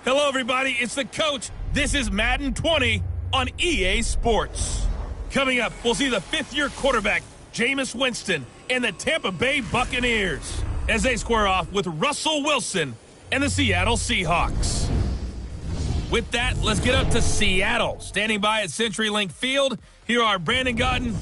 Hello, everybody. It's the coach. This is Madden 20 on EA Sports. Coming up, we'll see the fifth-year quarterback, Jameis Winston, and the Tampa Bay Buccaneers as they square off with Russell Wilson and the Seattle Seahawks. With that, let's get up to Seattle. Standing by at CenturyLink Field, here are Brandon Gaudin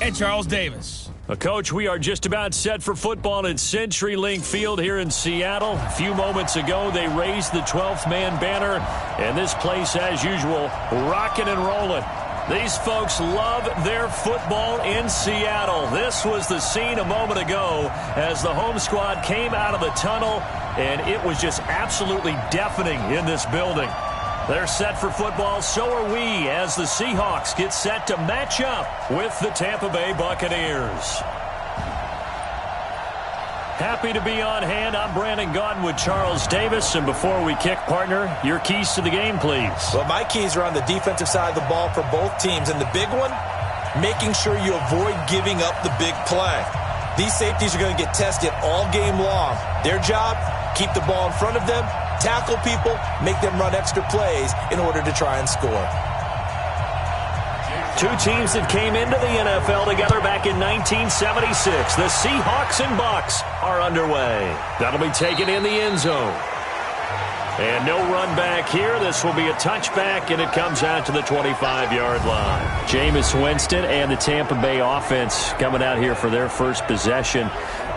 and Charles Davis. Coach, we are just about set for football at CenturyLink Field here in Seattle. A few moments ago, they raised the 12th man banner, and this place, as usual, rocking and rolling. These folks love their football in Seattle. This was the scene a moment ago as the home squad came out of the tunnel, and it was just absolutely deafening in this building. They're set for football, so are we, as the Seahawks get set to match up with the Tampa Bay Buccaneers. Happy to be on hand. I'm Brandon Gaudin with Charles Davis. And before we kick, partner, your keys to the game, please. Well, my keys are on the defensive side of the ball for both teams. And the big one, making sure you avoid giving up the big play. These safeties are going to get tested all game long. Their job, keep the ball in front of them, tackle people, make them run extra plays in order to try and score. Two teams that came into the NFL together back in 1976. The Seahawks and Bucs are underway. That'll be taken in the end zone. And no run back here. This will be a touchback, and it comes out to the 25-yard line. Jameis Winston and the Tampa Bay offense coming out here for their first possession.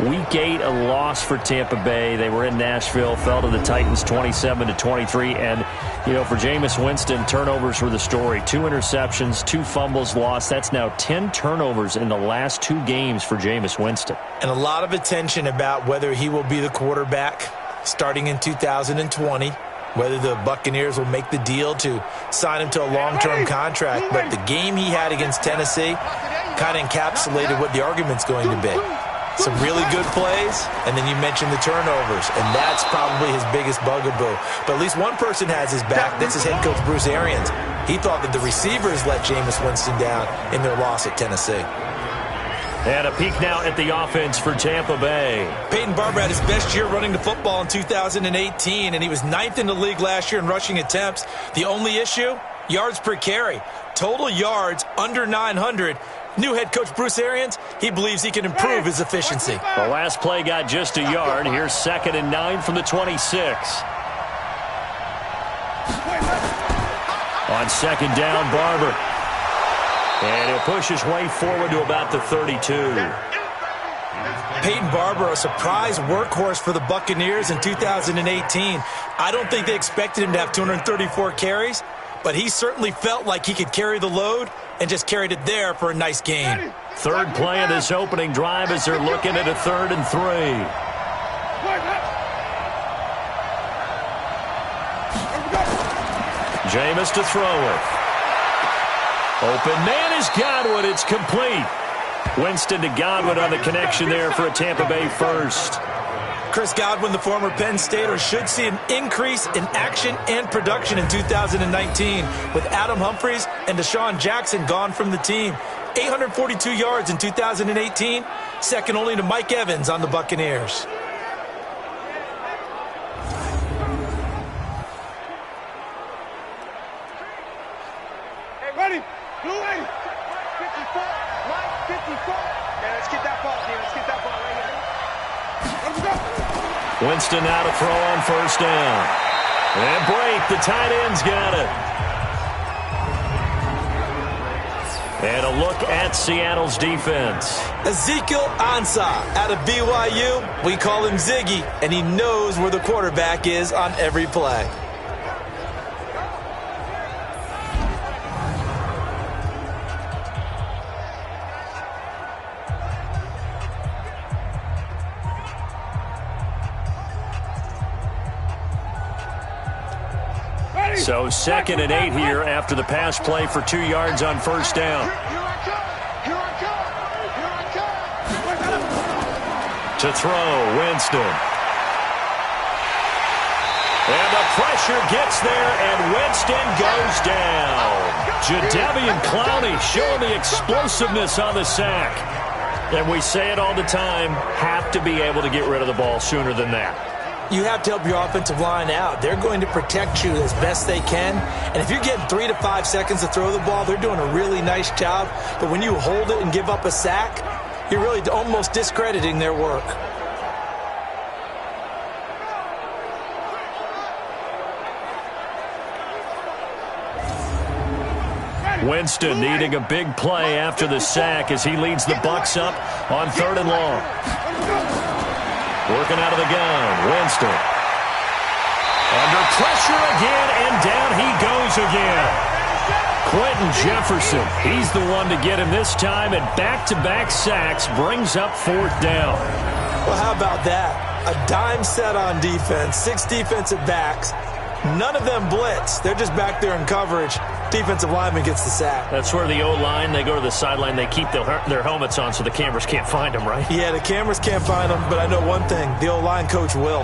Week 8, a loss for Tampa Bay. They were in Nashville, fell to the Titans 27-23. And, you know, for Jameis Winston, turnovers were the story. 2 interceptions, 2 fumbles lost. That's now 10 turnovers in the last 2 games for Jameis Winston. And a lot of attention about whether he will be the quarterback starting in 2020, whether the Buccaneers will make the deal to sign him to a long-term contract. But the game he had against Tennessee kind of encapsulated what the argument's going to be. Some really good plays, and then you mentioned the turnovers, and that's probably his biggest bugaboo. But at least one person has his back. That's his head coach, Bruce Arians. He thought that the receivers let Jameis Winston down in their loss at Tennessee. And a peek now at the offense for Tampa Bay. Peyton Barber had his best year running the football in 2018, and he was 9th in the league last year in rushing attempts. The only issue, yards per carry. Total yards under 900. New head coach Bruce Arians, he believes he can improve his efficiency. The last play got just a yard. Here's 2nd and 9 from the 26. On 2nd down, Barber. And he'll push his way forward to about the 32. Peyton Barber, a surprise workhorse for the Buccaneers in 2018. I don't think they expected him to have 234 carries, but he certainly felt like he could carry the load and just carried it there for a nice gain. Third play of this opening drive as they're looking at a 3rd and 3. Jameis to throw it. Open man is Godwin. It's complete. Winston to Godwin on the connection there for a Tampa Bay first. Chris Godwin, the former Penn Stater, should see an increase in action and production in 2019 with Adam Humphries and Deshaun Jackson gone from the team. 842 yards in 2018, second only to Mike Evans on the Buccaneers. Hey, ready? Blue 80. 54. Mike, 54. Yeah, let's get that ball, dude. Let's get that ball right here. Let's go. Winston now to throw on 1st down. And break. The tight end's got it. And a look at Seattle's defense. Ezekiel Ansah out of BYU. We call him Ziggy, and he knows where the quarterback is on every play. So 2nd and 8 here after the pass play for 2 yards on 1st down. To throw, Winston. And the pressure gets there, and Winston goes down. Jadeveon Clowney showing the explosiveness on the sack. And we say it all the time, have to be able to get rid of the ball sooner than that. You have to help your offensive line out. They're going to protect you as best they can. And if you're getting 3 to 5 seconds to throw the ball, they're doing a really nice job. But when you hold it and give up a sack, you're really almost discrediting their work. Winston needing a big play after the sack as he leads the Bucs up on 3rd and long. Working out of the gun, Winston. Under pressure again, and down he goes again. Quentin Jefferson, he's the one to get him this time, and back-to-back sacks brings up 4th down. Well, how about that? A dime set on defense, 6 defensive backs. None of them blitz. They're just back there in coverage. Defensive lineman gets the sack. That's where the O-line, they go to the sideline, they keep their helmets on so the cameras can't find them, right? Yeah, the cameras can't find them, but I know one thing. The O-line coach will.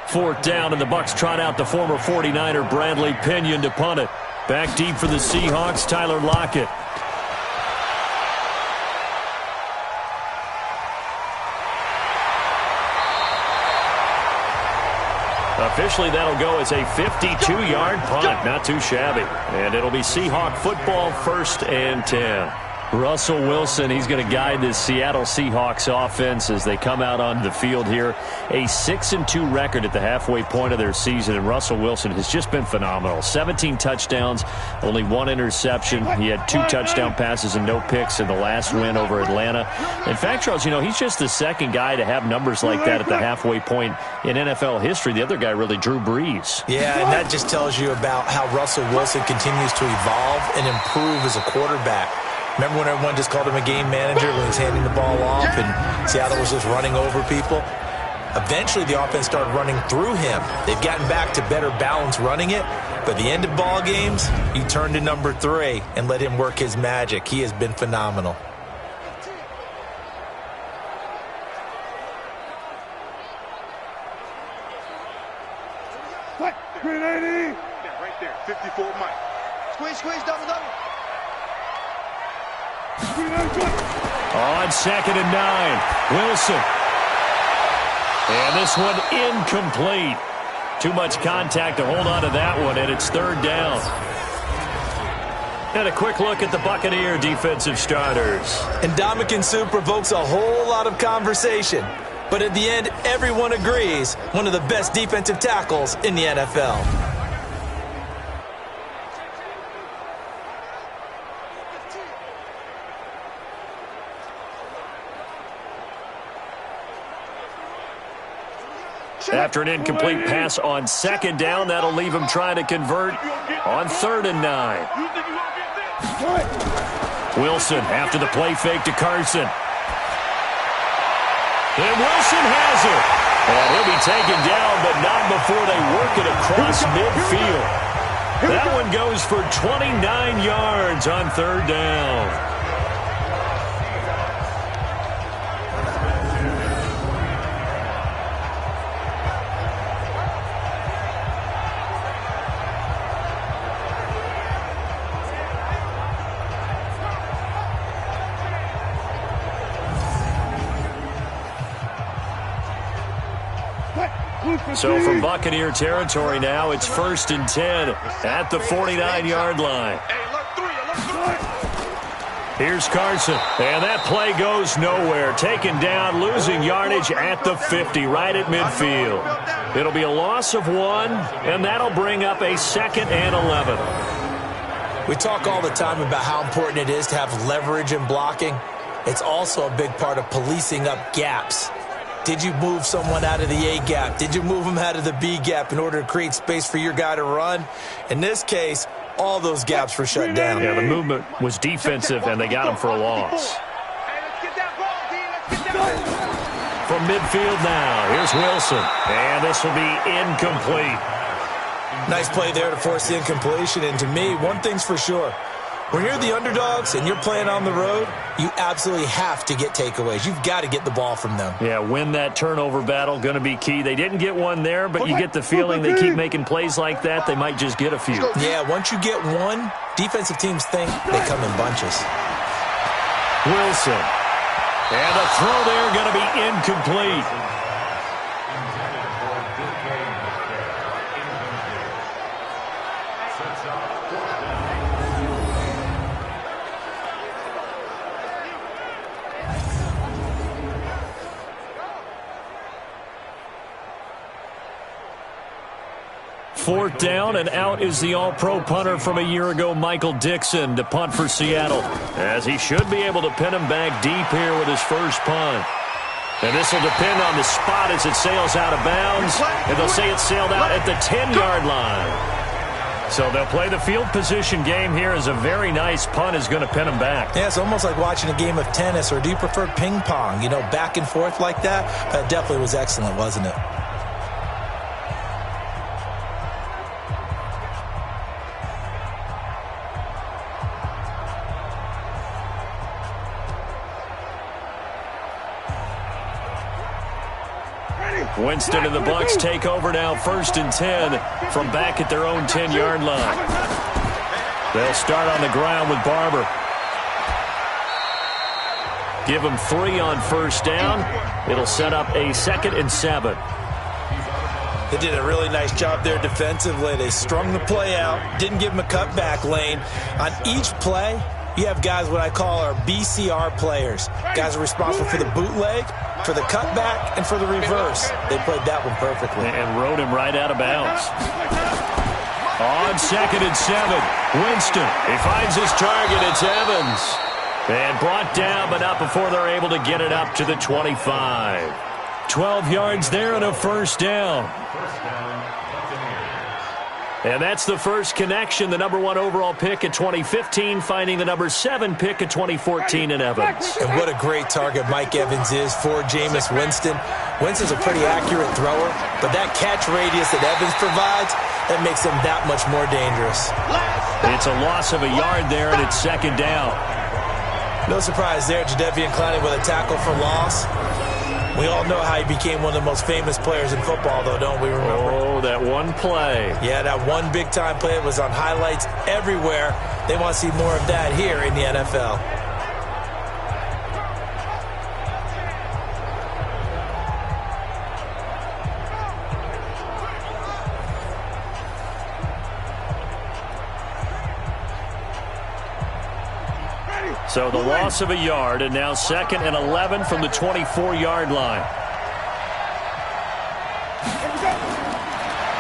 Fourth down, and the Bucs trot out the former 49er Bradley Pinion to punt it. Back deep for the Seahawks, Tyler Lockett. Officially, that'll go as a 52-yard punt. Not too shabby. And it'll be Seahawk football, 1st and 10. Russell Wilson, he's going to guide this Seattle Seahawks offense as they come out on the field here. A 6-2 record at the halfway point of their season, and Russell Wilson has just been phenomenal. 17 touchdowns, only 1 interception. He had 2 touchdown passes and no picks in the last win over Atlanta. In fact, Charles, he's just the second guy to have numbers like that at the halfway point in NFL history. The other guy really, Drew Brees. Yeah, and that just tells you about how Russell Wilson continues to evolve and improve as a quarterback. Remember when everyone just called him a game manager when he was handing the ball off and Seattle was just running over people? Eventually, the offense started running through him. They've gotten back to better balance running it, but the end of ball games, you turn to number 3 and let him work his magic. He has been phenomenal. What? 380. Yeah, right there. 54 Mike. Squeeze, double. On 2nd and 9, Wilson. And this one incomplete. Too much contact to hold on to that one, and it's 3rd down. And a quick look at the Buccaneer defensive starters. And Ndamukong Suh provokes a whole lot of conversation. But at the end, everyone agrees, one of the best defensive tackles in the NFL. After an incomplete pass on 2nd down, that'll leave him trying to convert on 3rd and 9. Wilson after the play fake to Carson. And Wilson has it. And he'll be taken down, but not before they work it across midfield. That one goes for 29 yards on 3rd down. So from Buccaneer territory now, it's 1st and 10 at the 49-yard line. Here's Carson, and that play goes nowhere. Taken down, losing yardage at the 50, right at midfield. It'll be a loss of 1, and that'll bring up a 2nd and 11. We talk all the time about how important it is to have leverage in blocking. It's also a big part of policing up gaps. Did you move someone out of the A gap? Did you move them out of the B gap in order to create space for your guy to run? In this case, all those gaps were shut down. Yeah, the movement was defensive, and they got him for a loss. From midfield now, here's Wilson. And this will be incomplete. Nice play there to force the incompletion. And to me, one thing's for sure. When you're the underdogs and you're playing on the road, you absolutely have to get takeaways. You've got to get the ball from them. Yeah, win that turnover battle, going to be key. They didn't get one there, but you get the feeling they keep making plays like that, they might just get a few. Yeah, once you get one, defensive teams think they come in bunches. Wilson. And a throw there going to be incomplete. Fourth down, and out is the all-pro punter from a year ago, Michael Dixon, to punt for Seattle, as he should be able to pin him back deep here with his first punt. And this will depend on the spot as it sails out of bounds, and they'll say it sailed out at the 10-yard line. So they'll play the field position game here as a very nice punt is going to pin him back. Yeah, it's almost like watching a game of tennis, or do you prefer ping pong? You know, back and forth like that? That definitely was excellent, wasn't it? Winston and the Bucs take over now, 1st and 10 from back at their own 10-yard line. They'll start on the ground with Barber. Give them 3 on 1st down. It'll set up a 2nd and 7. They did a really nice job there defensively. They strung the play out, didn't give them a cutback lane. On each play, you have guys what I call our BCR players. Guys are responsible for the bootleg, for the cutback, and for the reverse. They played that one perfectly. And rode him right out of bounds. On 2nd and 7, Winston. He finds his target. It's Evans. And brought down, but not before they're able to get it up to the 25. 12 yards there and a 1st down. And that's the first connection, the number 1 overall pick in 2015, finding the number 7 pick in 2014 in Evans. And what a great target Mike Evans is for Jameis Winston. Winston's a pretty accurate thrower, but that catch radius that Evans provides, that makes him that much more dangerous. It's a loss of a yard there, and it's 2nd down. No surprise there, Jadeveon Clowney with a tackle for loss. We all know how he became one of the most famous players in football, though, don't we remember? Oh, that one play. Yeah, that one big-time play. It was on highlights everywhere. They want to see more of that here in the NFL. So the loss of a yard, and now 2nd and 11 from the 24-yard line.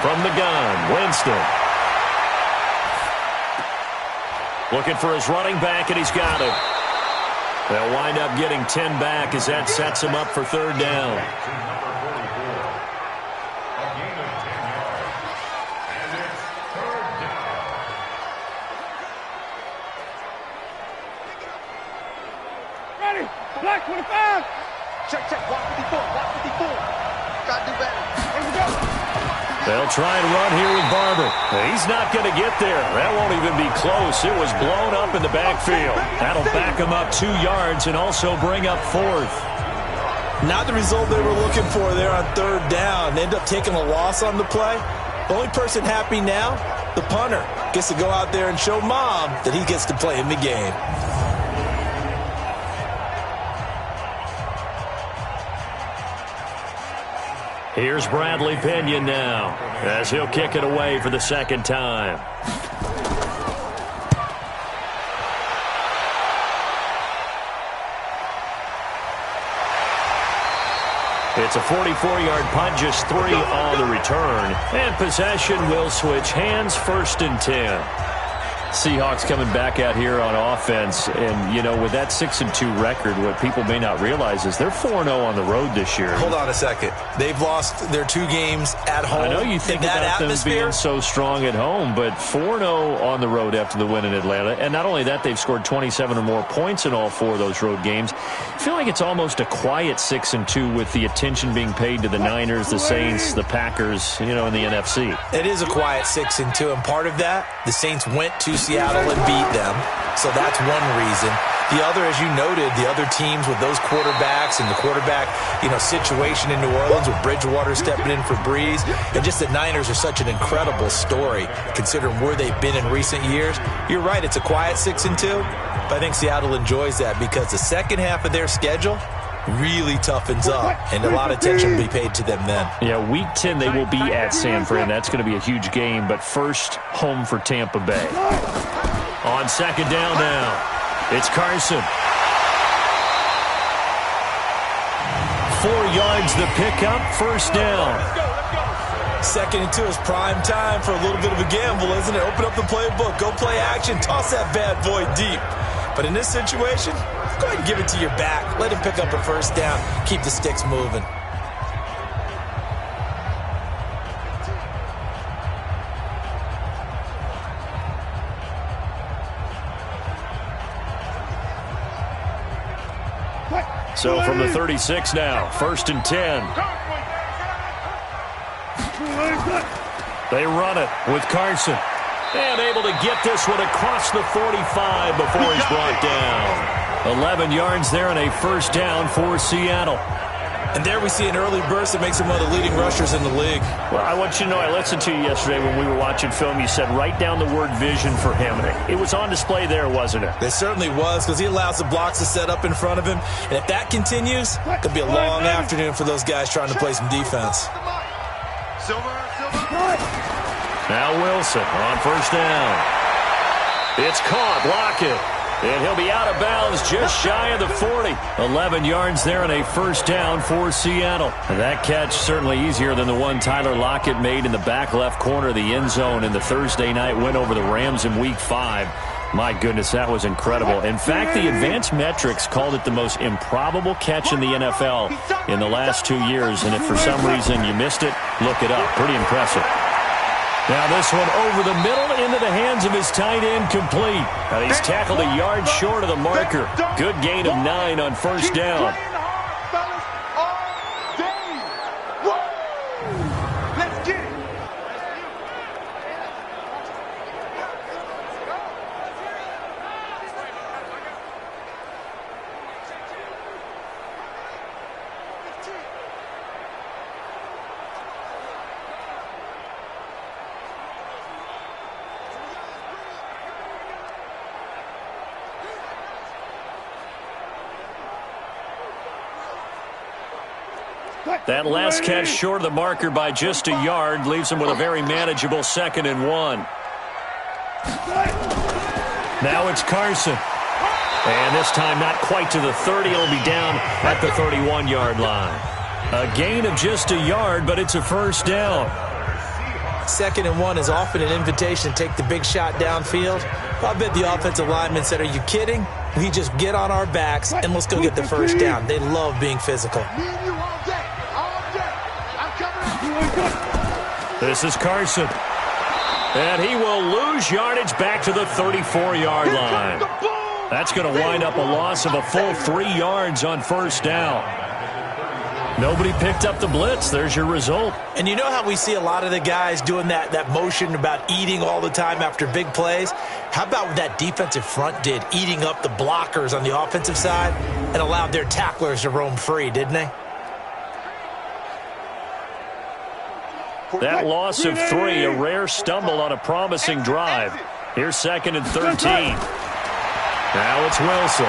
From the gun, Winston. Looking for his running back, and he's got it. They'll wind up getting 10 back as that sets him up for 3rd down. Black 25. Check, block 54, block 54. Gotta do better. Here we go. They'll try and run here with Barber. He's not going to get there. That won't even be close. It was blown up in the backfield. That'll back him up 2 yards and also bring up 4th. Not the result they were looking for there on 3rd down. They end up taking a loss on the play. The only person happy now, the punter, gets to go out there and show Mom that he gets to play in the game. Here's Bradley Pinion now, as he'll kick it away for the 2nd time. It's a 44-yard punt, just 3 on the return. And possession will switch hands, 1st and 10. Seahawks coming back out here on offense, and, you know, with that 6-2 record, what people may not realize is they're 4-0 on the road this year. Hold on a second. They've lost their 2 games at home. I know you think about them being so strong at home, but 4-0 on the road after the win in Atlanta. And not only that, they've scored 27 or more points in all 4 of those road games. I feel like it's almost a quiet 6-2 with the attention being paid to the Niners, the Saints, the Packers, you know, in the NFC. It is a quiet 6-2, and part of that, the Saints went to Seattle and beat them. So that's one reason. The other, as you noted, the other teams with those quarterbacks and the quarterback, situation in New Orleans with Bridgewater stepping in for Breeze. And just the Niners are such an incredible story considering where they've been in recent years. You're right, it's a quiet 6-2. But I think Seattle enjoys that because the second half of their schedule really toughens up, and a lot of attention will be paid to them then. Yeah, Week 10 they will be at San Fran. That's going to be a huge game, but first, home for Tampa Bay. On second down now. It's Carson. 4 yards the pickup, first down. 2nd and 2 is prime time for a little bit of a gamble, isn't it? Open up the playbook, go play action, toss that bad boy deep. But in this situation, go ahead and give it to your back. Let him pick up a first down. Keep the sticks moving. So from the 36 now, 1st and 10. They run it with Carson. And able to get this one across the 45 before he's brought down. 11 yards there and a first down for Seattle. And there we see an early burst that makes him one of the leading rushers in the league. Well, I want you to know, I listened to you yesterday when we were watching film. You said write down the word vision for him. It was on display there, wasn't it? It certainly was, because he allows the blocks to set up in front of him. And if that continues, it could be a long afternoon for those guys trying to play some defense. Now Wilson on first down. It's caught. Lockett. And he'll be out of bounds just shy of the 40. 11 yards there and a first down for Seattle. And that catch certainly easier than the one Tyler Lockett made in the back left corner of the end zone in the Thursday night win over the Rams in Week 5. My goodness, that was incredible. In fact, the advanced metrics called it the most improbable catch in the NFL in the last 2 years. And if for some reason you missed it, look it up. Pretty impressive. Now this one over the middle into the hands of his tight end, complete. Now he's tackled a yard short of the marker. Good gain of 9 on first down. That last catch short of the marker by just a yard leaves him with a very manageable 2nd and 1. Now it's Carson. And this time not quite to the 30. It'll be down at the 31-yard line. A gain of just a yard, but it's a first down. 2nd and 1 is often an invitation to take the big shot downfield. I bet the offensive linemen said, are you kidding? We just get on our backs and let's go get the first down. They love being physical. This is Carson. And he will lose yardage back to the 34-yard line. That's going to wind up a loss of a full 3 yards on first down. Nobody picked up the blitz. There's your result. And you know how we see a lot of the guys doing that motion about eating all the time after big plays? How about what that defensive front did, eating up the blockers on the offensive side and allowed their tacklers to roam free, didn't they? That loss of 3, a rare stumble on a promising drive. Here's 2nd and 13. Now it's Wilson.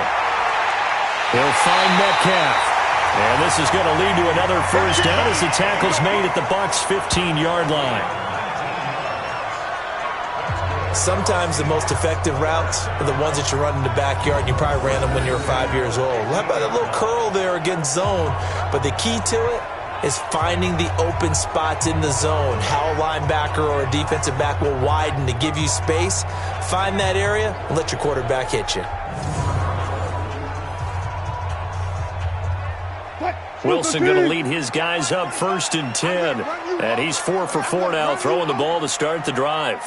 He'll find Metcalf. And this is going to lead to another first down as the tackle's made at the Bucs' 15-yard line. Sometimes the most effective routes are the ones that you run in the backyard. You probably ran them when you were 5 years old. How about a little curl there against zone? But the key to it is finding the open spots in the zone. How a linebacker or a defensive back will widen to give you space. Find that area and let your quarterback hit you. Wilson going to lead his guys up 1st and 10. And he's 4 for 4 now, throwing the ball to start the drive.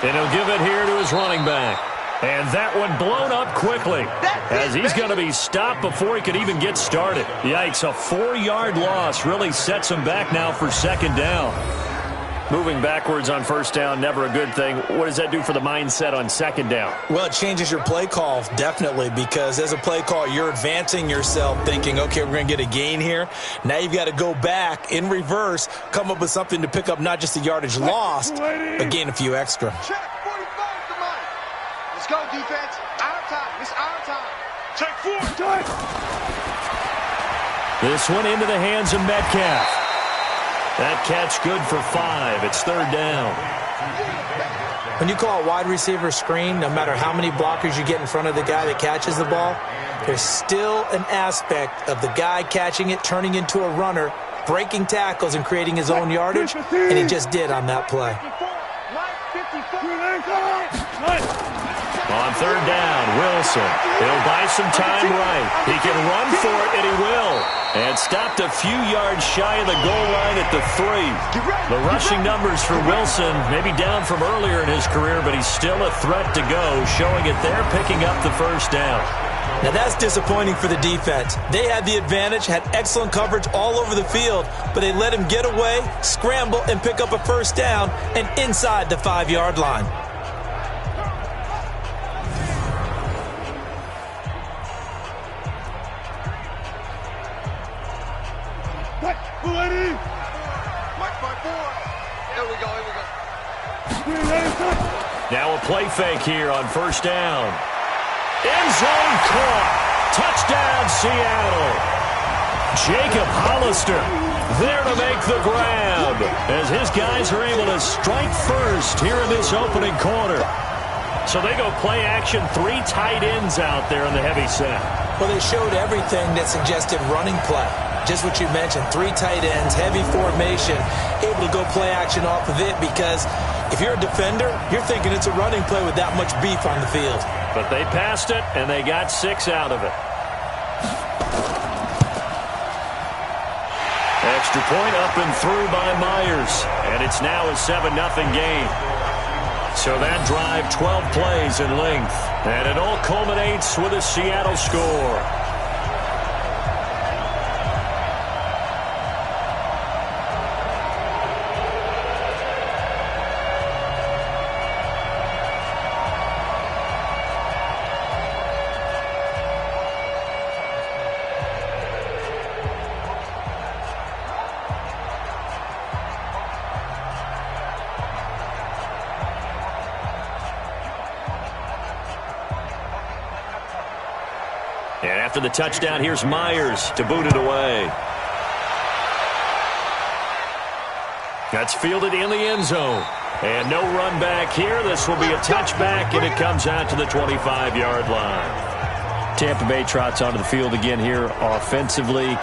And he'll give it here to his running back. And that one blown up quickly as he's going to be stopped before he could even get started. Yikes, a 4-yard loss really sets him back now for 2nd down. Moving backwards on first down, never a good thing. What does that do for the mindset on second down? Well, it changes your play call, definitely, because as a play call, you're advancing yourself thinking, okay, we're going to get a gain here. Now you've got to go back in reverse, come up with something to pick up not just the yardage lost, but gain a few extra. Check 45 to mine. Let's go, defense. Our time. It's our time. Check 4. This one into the hands of Metcalf. That catch good for 5. It's third down. When you call a wide receiver screen, no matter how many blockers you get in front of the guy that catches the ball, there's still an aspect of the guy catching it, turning into a runner, breaking tackles and creating his own yardage, and he just did on that play. On third down, Wilson. He'll buy some time right. He can run for it, and he will. And stopped a few yards shy of the goal line at the 3. The rushing numbers for Wilson maybe down from earlier in his career, but he's still a threat to go, showing it there, picking up the first down. Now that's disappointing for the defense. They had the advantage, had excellent coverage all over the field, but they let him get away, scramble, and pick up a first down, and inside the 5-yard line. Now a play fake here on first down. End zone caught. Touchdown, Seattle. Jacob Hollister there to make the grab as his guys are able to strike first here in this opening quarter. So they go play action, 3 tight ends out there in the heavy set. Well, they showed everything that suggested running play. Just what you mentioned, 3 tight ends, heavy formation, able to go play action off of it because if you're a defender, you're thinking it's a running play with that much beef on the field. But they passed it, and they got 6 out of it. Extra point up and through by Myers, and it's now a 7-0 game. So that drive, 12 plays in length, and it all culminates with a Seattle score. And after the touchdown, here's Myers to boot it away. That's fielded in the end zone. And no run back here. This will be a touchback, and it comes out to the 25-yard line. Tampa Bay trots onto the field again here offensively.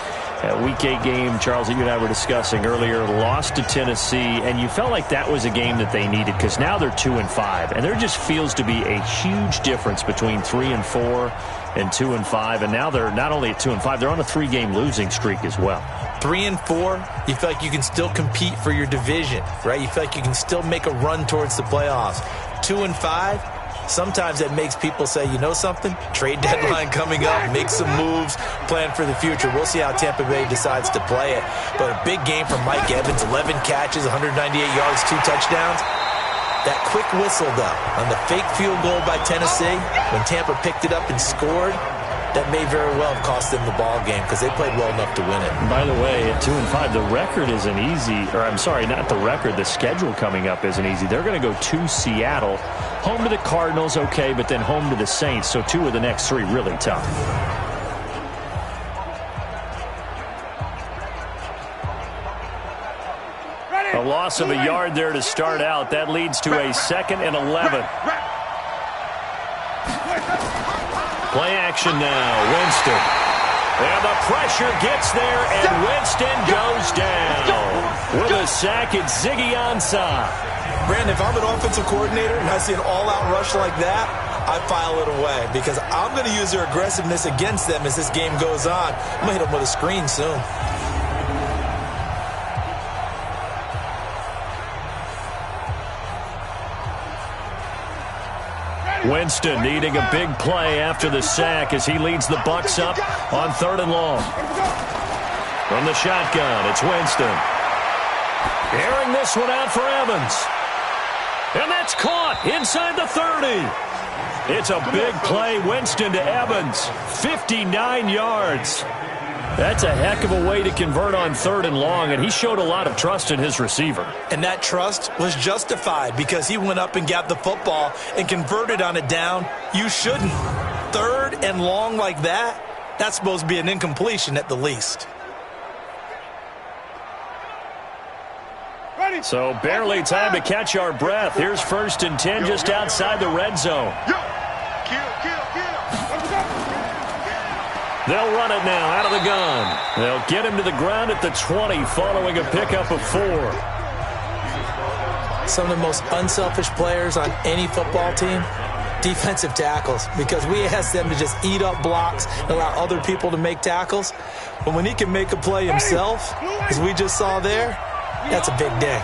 Week 8 game, Charles, that you and I were discussing earlier, lost to Tennessee, and you felt like that was a game that they needed because now they're 2-5, and there just feels to be a huge difference between 3-4 and 2-5, and now they're not only at 2-5, they're on a 3-game losing streak as well. 3-4, you feel like you can still compete for your division, right? You feel like you can still make a run towards the playoffs. 2-5. Sometimes that makes people say, you know something? Trade deadline coming up, make some moves, plan for the future. We'll see how Tampa Bay decides to play it. But a big game from Mike Evans, 11 catches, 198 yards, 2 touchdowns. That quick whistle, though, on the fake field goal by Tennessee, when Tampa picked it up and scored, that may very well have cost them the ball game because they played well enough to win it. By the way, at 2-5, the record isn't easy. Or I'm sorry, not the record. The schedule coming up isn't easy. They're going to go to Seattle, home to the Cardinals, okay, but then home to the Saints. So 2 of the next 3 really tough. A loss of a yard there to start out. That leads to a 2nd and 11. Play action now. Winston. And the pressure gets there, and Winston goes down. With a sack, it's Ziggy Ansah. Brandon, if I'm an offensive coordinator and I see an all-out rush like that, I file it away because I'm going to use their aggressiveness against them as this game goes on. I'm going to hit them with a screen soon. Winston needing a big play after the sack as he leads the Bucs up on 3rd and long. From the shotgun, it's Winston. Aaron send this one out for Evans. And that's caught inside the 30. It's a big play. Winston to Evans. 59 yards. That's a heck of a way to convert on 3rd and long, and he showed a lot of trust in his receiver. And that trust was justified because he went up and got the football and converted on a down. You shouldn't. 3rd and long like that, that's supposed to be an incompletion at the least. So barely time to catch our breath. Here's 1st and 10 just outside the red zone. They'll run it now out of the gun. They'll get him to the ground at the 20 following a pickup of 4. Some of the most unselfish players on any football team, defensive tackles, because we ask them to just eat up blocks and allow other people to make tackles. But when he can make a play himself, as we just saw there, that's a big day.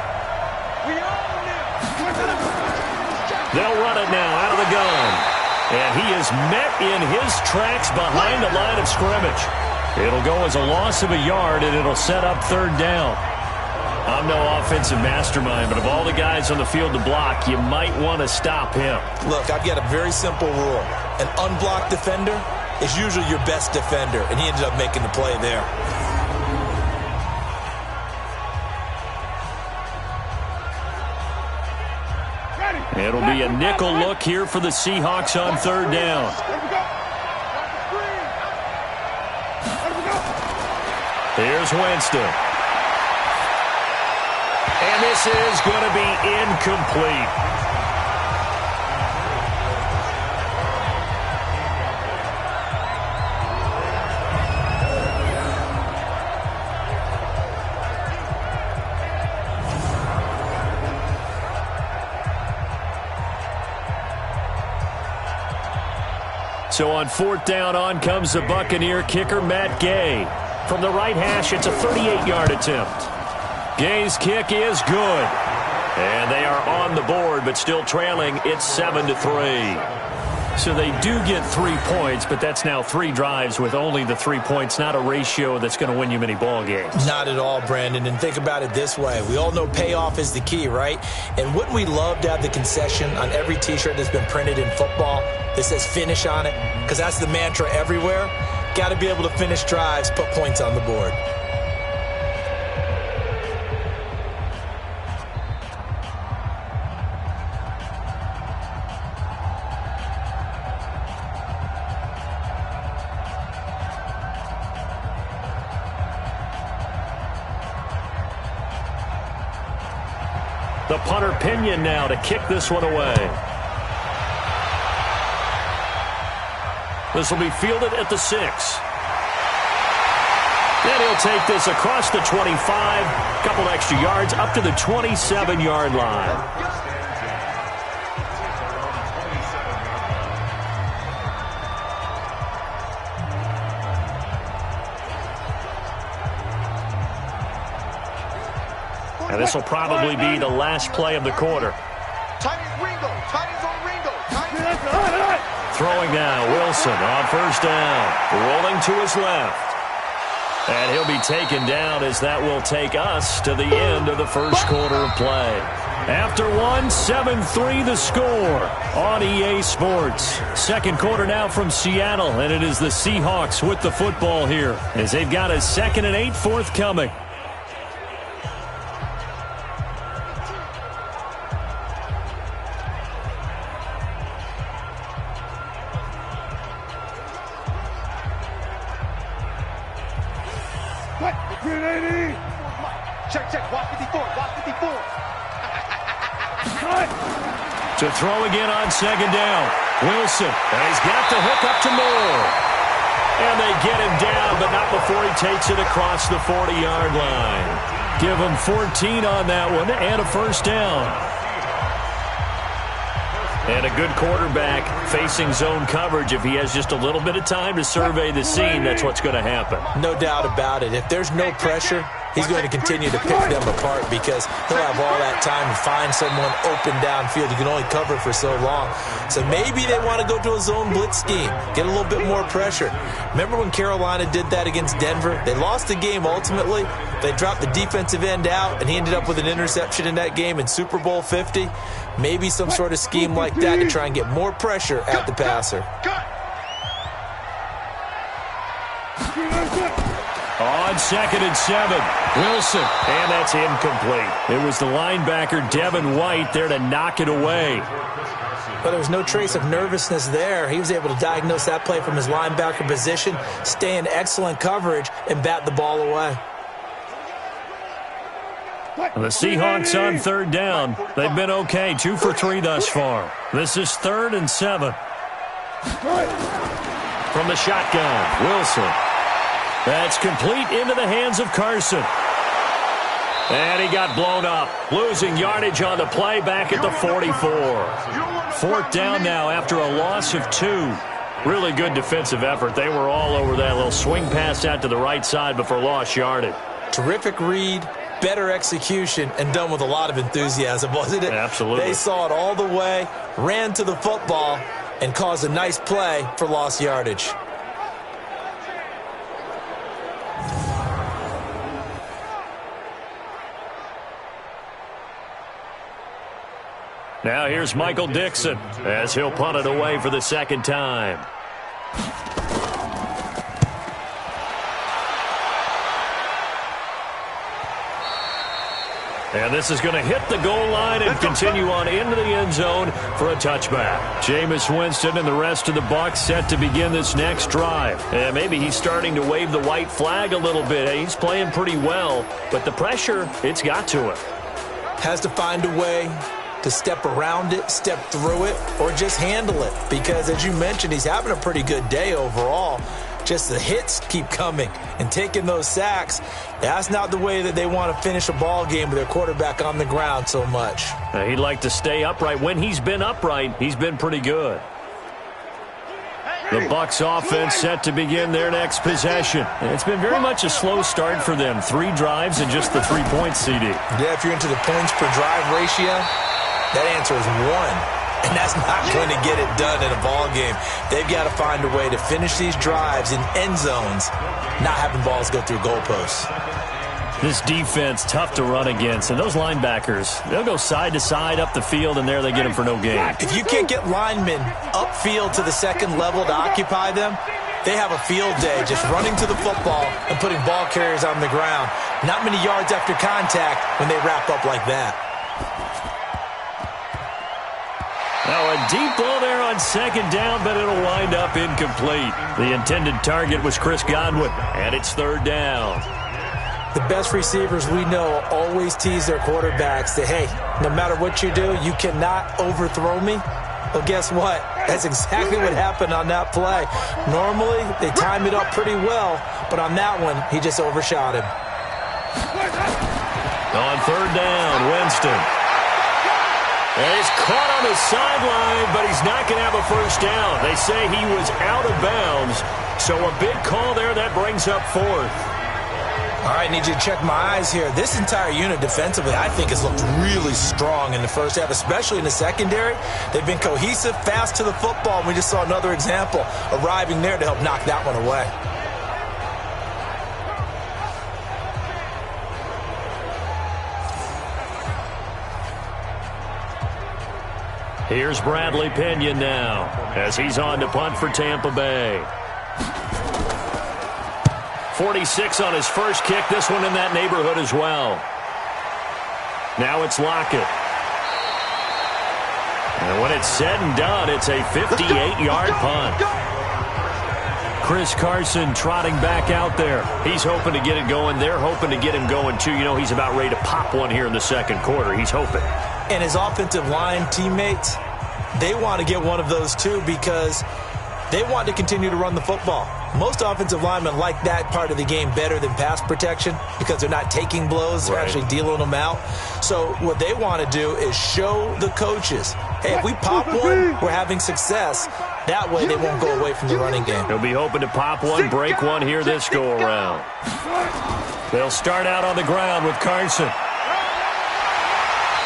They'll run it now out of the gun. And he is met in his tracks behind the line of scrimmage. It'll go as a loss of a yard, and it'll set up 3rd down. I'm no offensive mastermind, but of all the guys on the field to block, you might want to stop him. Look, I've got a very simple rule. An unblocked defender is usually your best defender, and he ended up making the play there. It'll be a nickel look here for the Seahawks on 3rd down. Here's Winston. And this is going to be incomplete. So on 4th down, on comes the Buccaneer kicker, Matt Gay. From the right hash, it's a 38-yard attempt. Gay's kick is good. And they are on the board, but still trailing. It's 7-3. So they do get 3 points, but that's now 3 drives with only the 3 points, not a ratio that's going to win you many ball games. Not at all, Brandon. And think about it this way. We all know payoff is the key, right? And wouldn't we love to have the concession on every T-shirt that's been printed in football that says finish on it? Because that's the mantra everywhere. Got to be able to finish drives, put points on the board. The punter Pinion now to kick this one away. This will be fielded at the 6. And he'll take this across the 25, couple extra yards up to the 27-yard line. And this will probably be the last play of the quarter. Throwing now, Wilson on 1st down. Rolling to his left. And he'll be taken down as that will take us to the end of the 1st quarter of play. After 7-3 the score on EA Sports. 2nd quarter now from Seattle, and it is the Seahawks with the football here as they've got a 2nd and 8 forthcoming. To throw again on 2nd down. Wilson, and he's got the hook up to Moore. And they get him down, but not before he takes it across the 40-yard line. Give him 14 on that one and a 1st down. And a good quarterback facing zone coverage. If he has just a little bit of time to survey the scene, that's what's going to happen. No doubt about it. If there's no pressure, he's going to continue to pick them apart because he'll have all that time to find someone open downfield. You can only cover for so long. So maybe they want to go to a zone blitz scheme, get a little bit more pressure. Remember when Carolina did that against Denver? They lost the game ultimately. They dropped the defensive end out, and he ended up with an interception in that game in Super Bowl 50. Maybe some sort of scheme like that to try and get more pressure at the passer. On 2nd and 7, Wilson. And that's incomplete. It was the linebacker, Devin White, there to knock it away. But there was no trace of nervousness there. He was able to diagnose that play from his linebacker position, stay in excellent coverage, and bat the ball away. The Seahawks on 3rd down. They've been okay, 2 for 3 thus far. This is 3rd and 7. From the shotgun, Wilson. That's complete into the hands of Carson. And he got blown up, losing yardage on the play back at the 44. 4th down now after a loss of 2. Really good defensive effort. They were all over that little swing pass out to the right side before lost yardage. Terrific read, better execution, and done with a lot of enthusiasm, wasn't it? Absolutely. They saw it all the way, ran to the football, and caused a nice play for lost yardage. Now here's Michael Dixon as he'll punt it away for the 2nd time. And this is going to hit the goal line and continue on into the end zone for a touchback. Jameis Winston and the rest of the Bucs set to begin this next drive. And maybe he's starting to wave the white flag a little bit. He's playing pretty well, but the pressure, it's got to him. Has to find a way to step around it, step through it, or just handle it. Because, as you mentioned, he's having a pretty good day overall. Just the hits keep coming and taking those sacks. That's not the way that they want to finish a ball game with their quarterback on the ground so much. He'd like to stay upright. When he's been upright, he's been pretty good. The Bucs offense set to begin their next possession. It's been very much a slow start for them. 3 drives and just the 3 points, CD. Yeah, if you're into the points per drive ratio, that answer is 1. And that's not going to get it done in a ball game. They've got to find a way to finish these drives in end zones, not having balls go through goalposts. This defense, tough to run against. And those linebackers, they'll go side to side up the field, and there they get them for no gain. If you can't get linemen upfield to the 2nd level to occupy them, they have a field day just running to the football and putting ball carriers on the ground. Not many yards after contact when they wrap up like that. Now a deep ball there on 2nd down, but it'll wind up incomplete. The intended target was Chris Godwin, and it's 3rd down. The best receivers we know always tease their quarterbacks that, hey, no matter what you do, you cannot overthrow me. Well, guess what? That's exactly what happened on that play. Normally, they time it up pretty well, but on that one, he just overshot him. On 3rd down, Winston. And he's caught on the sideline, but he's not going to have a 1st down. They say he was out of bounds, so a big call there that brings up 4th. All right, need you to check my eyes here. This entire unit defensively, I think, has looked really strong in the first half, especially in the secondary. They've been cohesive, fast to the football, and we just saw another example arriving there to help knock that one away. Here's Bradley Pinion now as he's on to punt for Tampa Bay. 46 on his first kick. This one in that neighborhood as well. Now it's Lockett. And when it's said and done, it's a 58-yard punt. Chris Carson trotting back out there. He's hoping to get it going. They're hoping to get him going, too. You know, he's about ready to pop one here in the 2nd quarter. He's hoping. And his offensive line teammates, they want to get one of those, too, because they want to continue to run the football. Most offensive linemen like that part of the game better than pass protection because they're not taking blows. They're actually dealing them out. So what they want to do is show the coaches, hey, if we pop one, we're having success. That way they won't go away from the running game. He'll be hoping to pop one, break one here this go-around. They'll start out on the ground with Carson.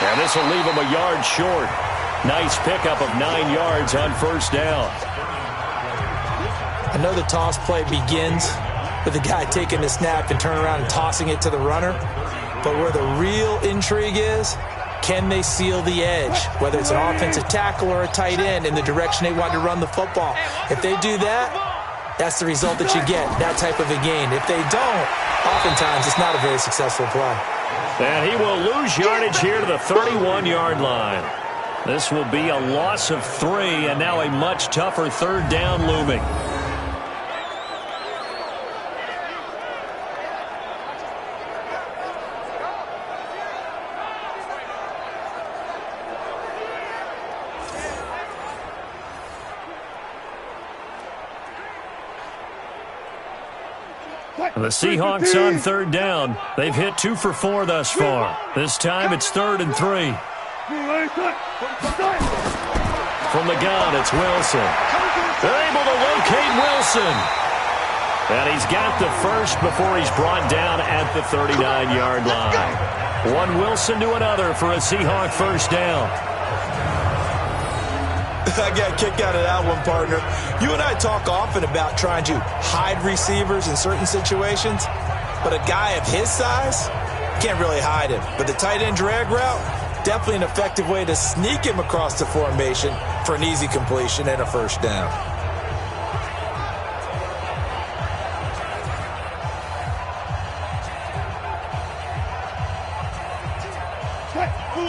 And this will leave him a yard short. Nice pickup of 9 yards on first down. I know the toss play begins with the guy taking the snap and turning around and tossing it to the runner. But where the real intrigue is, can they seal the edge, whether it's an offensive tackle or a tight end, in the direction they want to run the football? If they do that, that's the result that you get, that type of a gain. If they don't, oftentimes it's not a very successful play. And he will lose yardage here to the 31-yard line. This will be a loss of 3, and now a much tougher third down looming. The Seahawks on third down. They've hit 2 for 4 thus far. This time it's 3rd and 3. From the gun, it's Wilson. They're able to locate Wilson. And he's got the first before he's brought down at the 39-yard line. One Wilson to another for a Seahawk first down. I got a kick out of that one, partner. You and I talk often about trying to hide receivers in certain situations, but a guy of his size can't really hide him. But the tight end drag route, definitely an effective way to sneak him across the formation for an easy completion and a first down.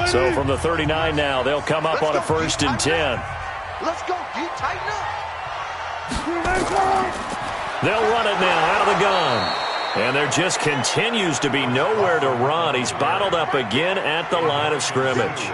So from the 39 now, they'll come up on a 1st and 10. Let's go. You tighten up. They'll run it now out of the gun. And there just continues to be nowhere to run. He's bottled up again at the line of scrimmage.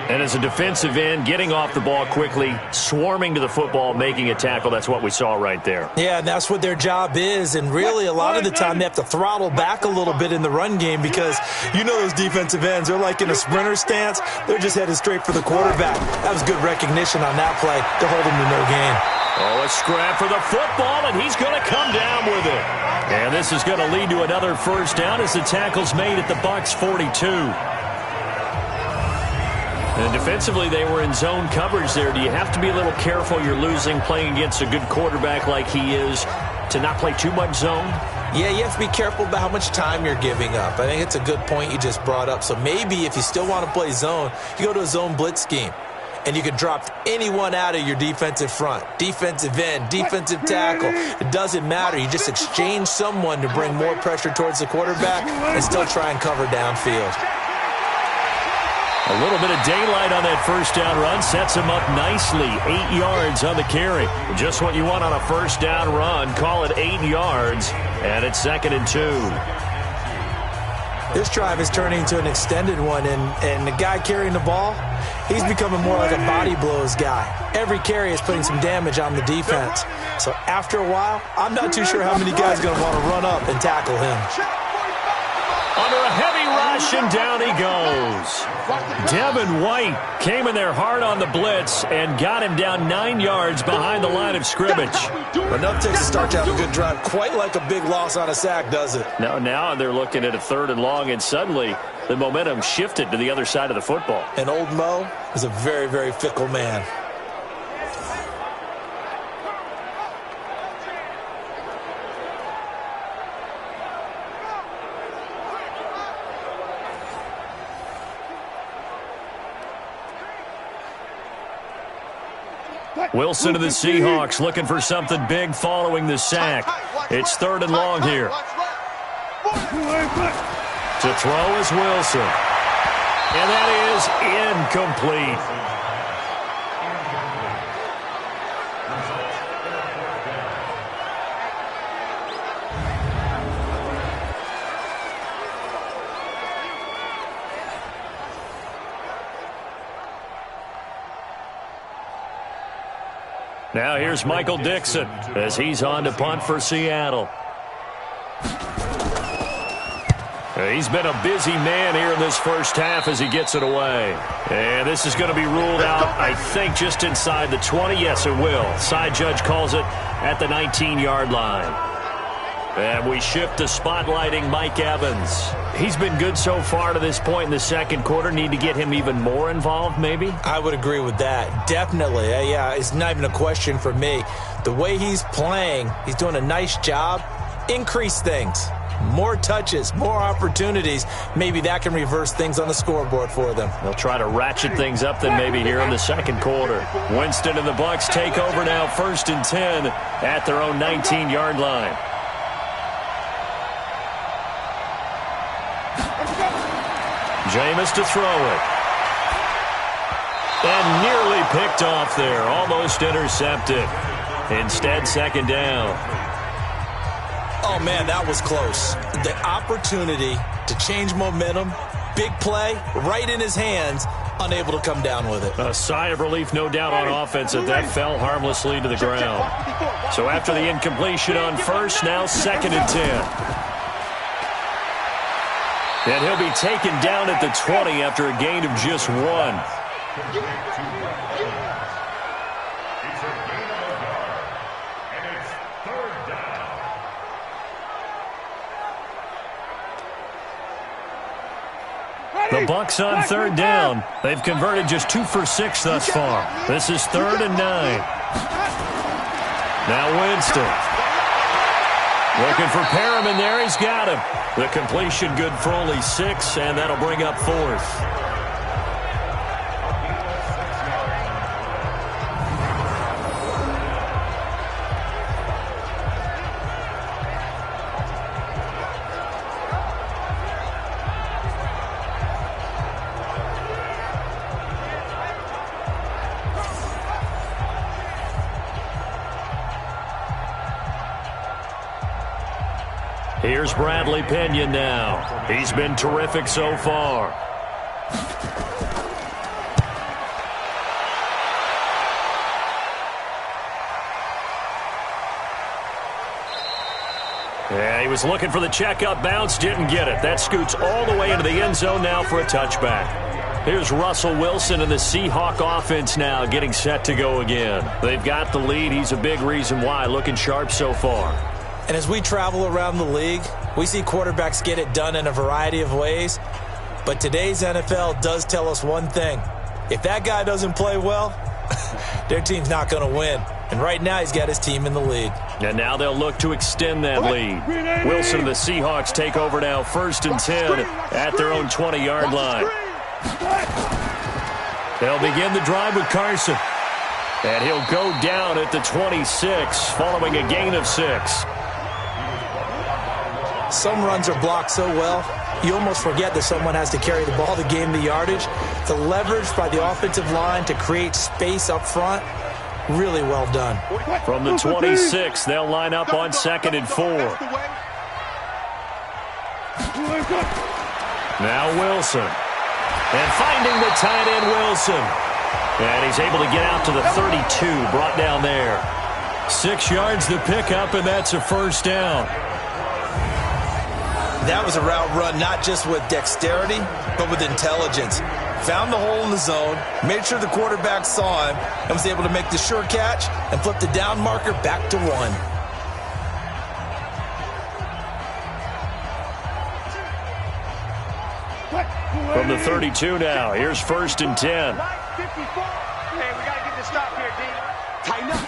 And as a defensive end, getting off the ball quickly, swarming to the football, making a tackle, that's what we saw right there. Yeah, and that's what their job is. And really, a lot of the time, they have to throttle back a little bit in the run game because you know those defensive ends, they're like in a sprinter stance. They're just headed straight for the quarterback. That was good recognition on that play to hold him to no gain. Oh, a scrap for the football, and he's going to come down with it. And this is going to lead to another first down as the tackle's made at the Bucs 42. And defensively, they were in zone coverage there. Do you have to be a little careful? You're losing playing against a good quarterback like he is to not play too much zone? Yeah, you have to be careful about how much time you're giving up. I think it's a good point you just brought up. So maybe if you still want to play zone, you go to a zone blitz scheme. And you can drop anyone out of your defensive front, defensive end, defensive tackle. It doesn't matter. You just exchange someone to bring more pressure towards the quarterback and still try and cover downfield. A little bit of daylight on that first down run sets him up nicely. 8 yards on the carry. Just what you want on a first down run. Call it 8 yards, and it's 2nd and 2. This drive is turning into an extended one, and the guy carrying the ball, he's becoming more like a body blows guy. Every carry is putting some damage on the defense. So after a while, I'm not too sure how many guys are going to want to run up and tackle him. Under a heavy rush, and down he goes. Devin White came in there hard on the blitz and got him down 9 yards behind the line of scrimmage. Enough takes to start to have a good drive. Quite like a big loss on a sack, does it? Now they're looking at a 3rd and long, and suddenly the momentum shifted to the other side of the football. And old Mo is a very, very fickle man. Wilson to the Seahawks looking for something big following the sack. It's 3rd and long here. To throw is Wilson. And that is incomplete. Now here's Michael Dixon as he's on to punt for Seattle. He's been a busy man here in this first half as he gets it away. And this is going to be ruled out, I think, just inside the 20. Yes, it will. Side judge calls it at the 19-yard line. And we shift to spotlighting Mike Evans. He's been good so far to this point in the second quarter. Need to get him even more involved, maybe? I would agree with that. Definitely. Yeah, it's not even a question for me. The way he's playing, he's doing a nice job. Increase things. More touches, more opportunities. Maybe that can reverse things on the scoreboard for them. They'll try to ratchet things up then maybe here in the second quarter. Winston and the Bucs take over now, 1st and 10 at their own 19-yard line. Jameis to throw it. And nearly picked off there. Almost intercepted. Instead, 2nd down. Oh, man, that was close. The opportunity to change momentum, big play, right in his hands, unable to come down with it. A sigh of relief, no doubt, on offense that that fell harmlessly to the ground. So after the incompletion on first, now 2nd and 10. And he'll be taken down at the 20 after a gain of just 1. The Bucs on 3rd down. They've converted just 2 for 6 thus far. This is 3rd and 9. Now Winston. Looking for Perriman there. He's got him. The completion good for only 6, and that'll bring up 4th. Here's Bradley Pinion now. He's been terrific so far. Yeah, he was looking for the checkup bounce, didn't get it. That scoots all the way into the end zone now for a touchback. Here's Russell Wilson and the Seahawk offense now getting set to go again. They've got the lead. He's a big reason why, looking sharp so far. And as we travel around the league, we see quarterbacks get it done in a variety of ways. But today's NFL does tell us one thing. If that guy doesn't play well, their team's not going to win. And right now he's got his team in the lead. And now they'll look to extend that lead. Wilson and the Seahawks take over now, 1st and 10 at their own 20-yard line. They'll begin the drive with Carson. And he'll go down at the 26 following a gain of 6. Some runs are blocked so well, you almost forget that someone has to carry the ball to gain the yardage. The leverage by the offensive line to create space up front, really well done. From the 26, they'll line up on 2nd and 4. Now Wilson. And finding the tight end, Wilson. And he's able to get out to the 32, brought down there. 6 yards the pickup, and that's a 1st down. That was a route run not just with dexterity, but with intelligence. Found the hole in the zone, made sure the quarterback saw him, and was able to make the sure catch and flip the down marker back to 1. From the 32 now, here's 1st and 10. Hey, we got to get this stop here, D. Tighten up.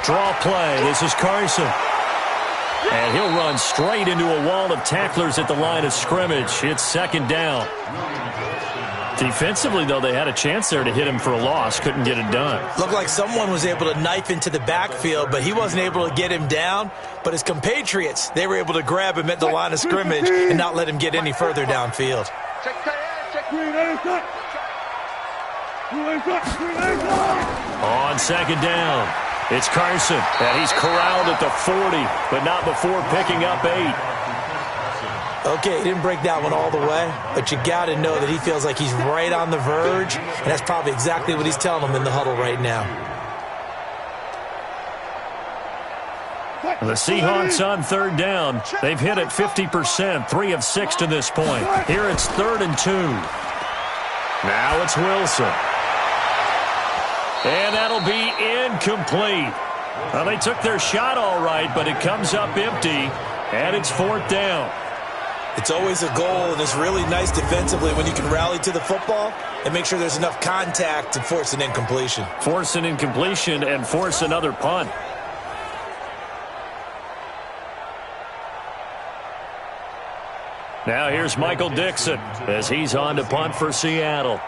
Draw play. This is Carson. And he'll run straight into a wall of tacklers at the line of scrimmage. It's 2nd down. Defensively, though, they had a chance there to hit him for a loss. Couldn't get it done. Looked like someone was able to knife into the backfield, but he wasn't able to get him down. But his compatriots, they were able to grab him at the line of scrimmage and not let him get any further downfield. On 2nd down, it's Carson, and he's corralled at the 40, but not before picking up 8. Okay, he didn't break that one all the way, but you got to know that he feels like he's right on the verge, and that's probably exactly what he's telling them in the huddle right now. The Seahawks on third down. They've hit it 50%, 3 of 6 to this point. Here it's 3rd and 2. Now it's Wilson. And that'll be incomplete. Well, they took their shot all right, but it comes up empty, and it's 4th down. It's always a goal, and it's really nice defensively when you can rally to the football and make sure there's enough contact to force an incompletion. Force an incompletion and force another punt. Now here's Michael Dixon as he's on to punt for Seattle.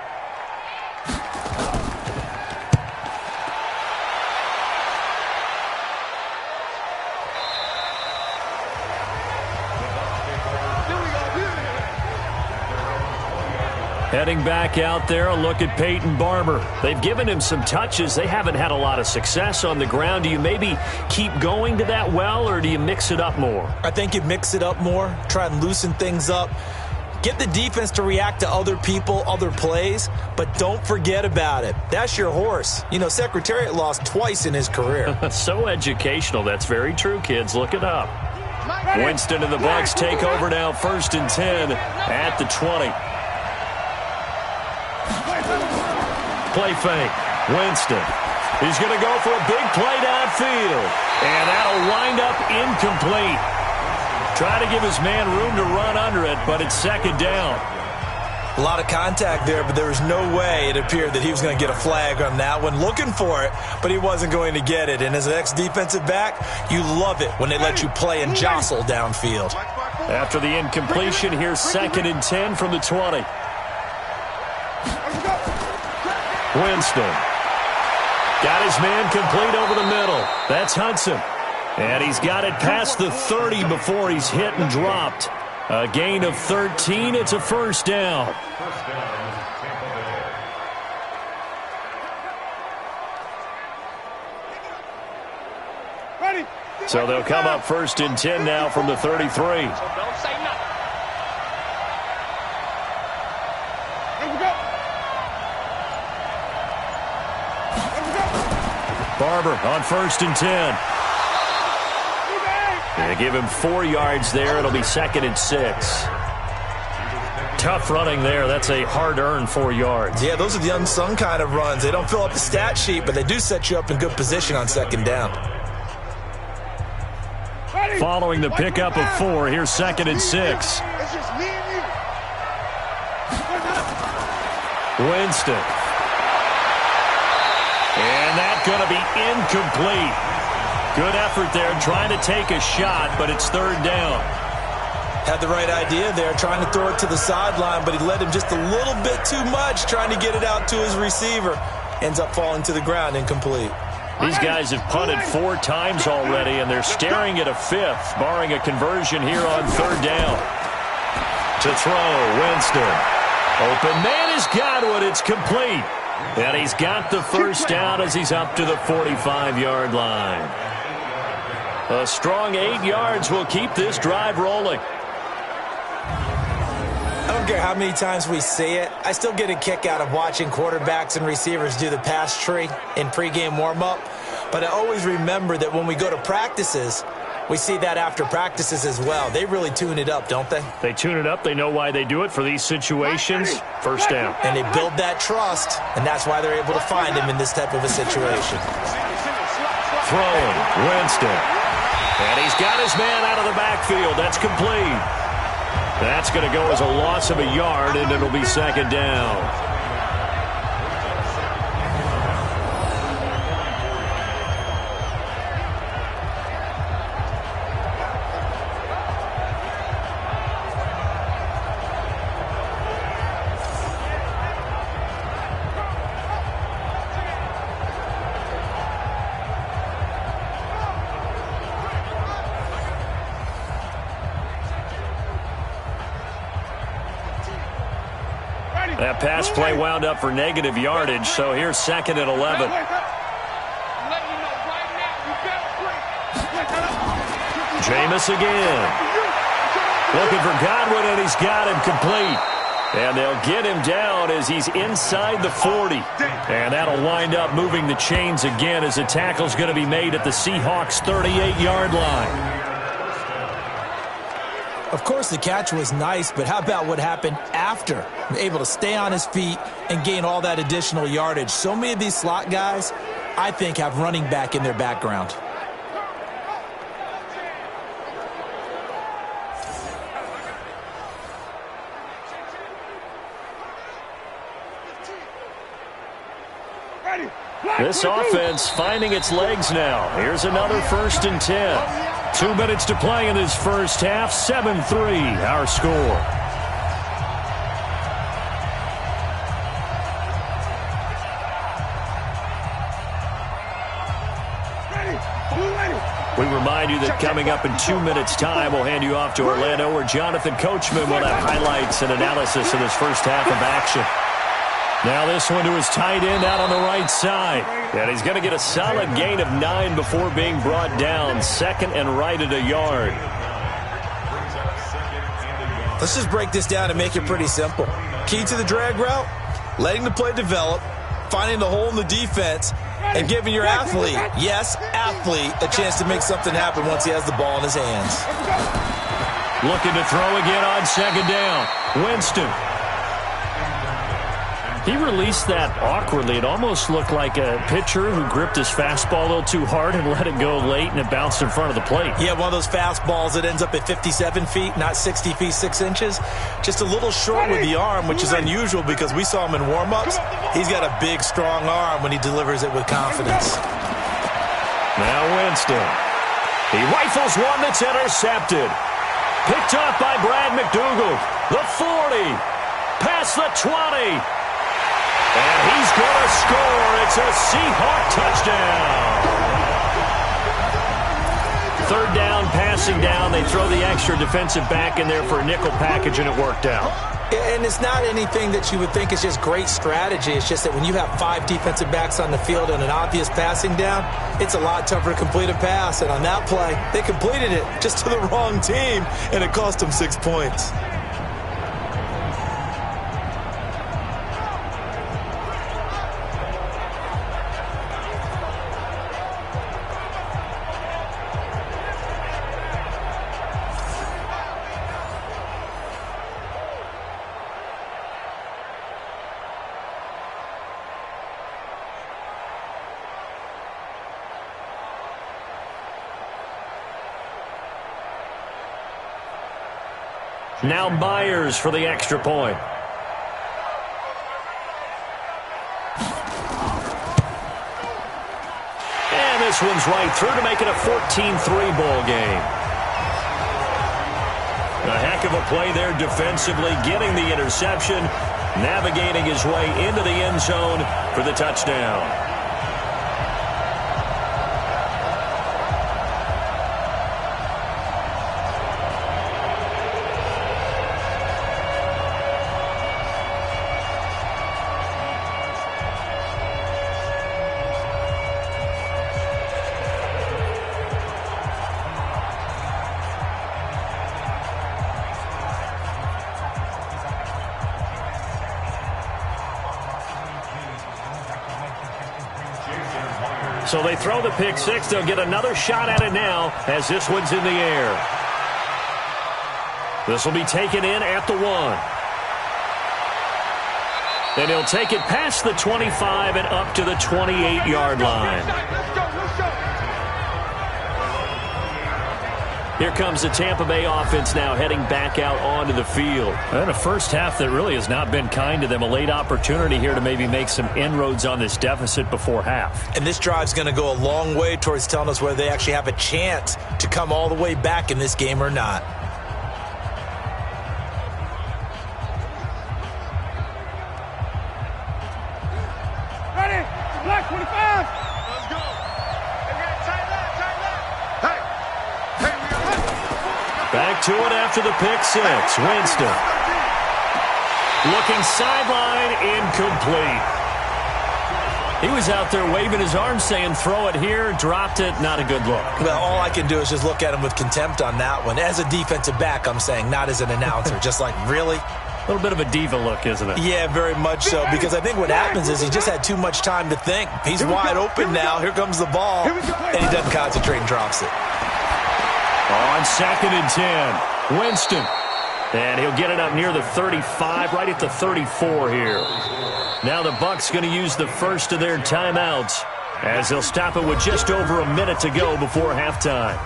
Heading back out there, a look at Peyton Barber. They've given him some touches. They haven't had a lot of success on the ground. Do you maybe keep going to that well, or do you mix it up more? I think you mix it up more, try and loosen things up. Get the defense to react to other people, other plays, but don't forget about it. That's your horse. You know, Secretariat lost twice in his career. So educational. That's very true, kids. Look it up. Winston and the Bucs take over now, 1st and 10 at the 20. Play fake. Winston. He's going to go for a big play downfield. And that'll wind up incomplete. Try to give his man room to run under it, but it's 2nd down. A lot of contact there, but there was no way it appeared that he was going to get a flag on that one. Looking for it, but he wasn't going to get it. And as an ex-defensive back, you love it when they let you play and jostle downfield. After the incompletion, here's 2nd and 10 from the 20. Winston. Got his man complete over the middle. That's Hudson. And he's got it past the 30 before he's hit and dropped. A gain of 13. It's a 1st down. So they'll come up 1st and 10 now from the 33. So don't say nothing. Barber on 1st and 10. They give him 4 yards there. It'll be 2nd and 6. Tough running there. That's a hard-earned 4 yards. Yeah, those are the unsung kind of runs. They don't fill up the stat sheet, but they do set you up in good position on 2nd down. Following the pickup of 4, here's 2nd and 6. It's just me and you. Winston. And that's going to be incomplete. Good effort there, trying to take a shot, but it's 3rd down. Had the right idea there, trying to throw it to the sideline, but he led him just a little bit too much, trying to get it out to his receiver. Ends up falling to the ground, incomplete. These guys have punted 4 times already, and they're staring at a 5th, barring a conversion here on 3rd down. To throw, Winston. Open man has got one. It's complete. And he's got the 1st down as he's up to the 45-yard line. A strong 8 yards will keep this drive rolling. I don't care how many times we see it. I still get a kick out of watching quarterbacks and receivers do the pass tree in pregame warm-up. But I always remember that when we go to practices, we see that after practices as well. They really tune it up, don't they? They tune it up. They know why they do it for these situations. 1st down. And they build that trust, and that's why they're able to find him in this type of a situation. Throwing, Winston. And he's got his man out of the backfield. That's complete. That's going to go as a loss of a yard, and it'll be 2nd down. That pass play wound up for negative yardage, so here's 2nd and 11. Jameis again. Looking for Godwin, and he's got him complete. And they'll get him down as he's inside the 40. And that'll wind up moving the chains again as the tackle's going to be made at the Seahawks' 38-yard line. Of course, the catch was nice, but how about what happened after? Able to stay on his feet and gain all that additional yardage. So many of these slot guys, I think, have running back in their background. This offense finding its legs now. Here's another 1st and 10. 2 minutes to play in this first half. 7-3 our score. We remind you that coming up in 2 minutes' time, we'll hand you off to Orlando, where Jonathan Coachman will have highlights and analysis of this first half of action. Now this one to his tight end out on the right side. And he's going to get a solid gain of 9 before being brought down. 2nd and right at a yard. Let's just break this down and make it pretty simple. Key to the drag route, letting the play develop, finding the hole in the defense, and giving your athlete, yes, athlete, a chance to make something happen once he has the ball in his hands. Looking to throw again on 2nd down. Winston. He released that awkwardly. It almost looked like a pitcher who gripped his fastball a little too hard and let it go late, and it bounced in front of the plate. Yeah, one of those fastballs that ends up at 57 feet, not 60 feet, 6 inches. Just a little short with the arm, which is unusual because we saw him in warm-ups. He's got a big, strong arm when he delivers it with confidence. Now Winston. He rifles one that's intercepted. Picked up by Brad McDougald. The 40. Past the 20. And he's going to score. It's a Seahawk touchdown. 3rd down, passing down. They throw the extra defensive back in there for a nickel package, and it worked out. And it's not anything that you would think is just great strategy. It's just that when you have 5 defensive backs on the field and an obvious passing down, it's a lot tougher to complete a pass. And on that play, they completed it just to the wrong team, and it cost them 6 points. Now Myers for the extra point. And this one's right through to make it a 14-3 ball game. A heck of a play there defensively, getting the interception, navigating his way into the end zone for the touchdown. So they throw the pick six. They'll get another shot at it now as this one's in the air. This will be taken in at the 1. And he'll take it past the 25 and up to the 28-yard line. Here comes the Tampa Bay offense now heading back out onto the field. And a first half that really has not been kind to them. A late opportunity here to maybe make some inroads on this deficit before half. And this drive's going to go a long way towards telling us whether they actually have a chance to come all the way back in this game or not. Ready? Black 25. Let's go. Tight left, tight left. Hey. Back to it after the pick six. Winston. Looking sideline, incomplete. He was out there waving his arms saying throw it here, dropped it, not a good look. Well, all I can do is just look at him with contempt on that one. As a defensive back, I'm saying, not as an announcer. Just like, really? A little bit of a diva look, isn't it? Yeah, very much so, because I think what happens is he just had too much time to think. He's wide open now. Here comes the ball, and he doesn't concentrate and drops it. On 2nd and 10, Winston. And he'll get it up near the 35, right at the 34 here. Now the Bucs going to use the first of their timeouts as they'll stop it with just over a minute to go before halftime.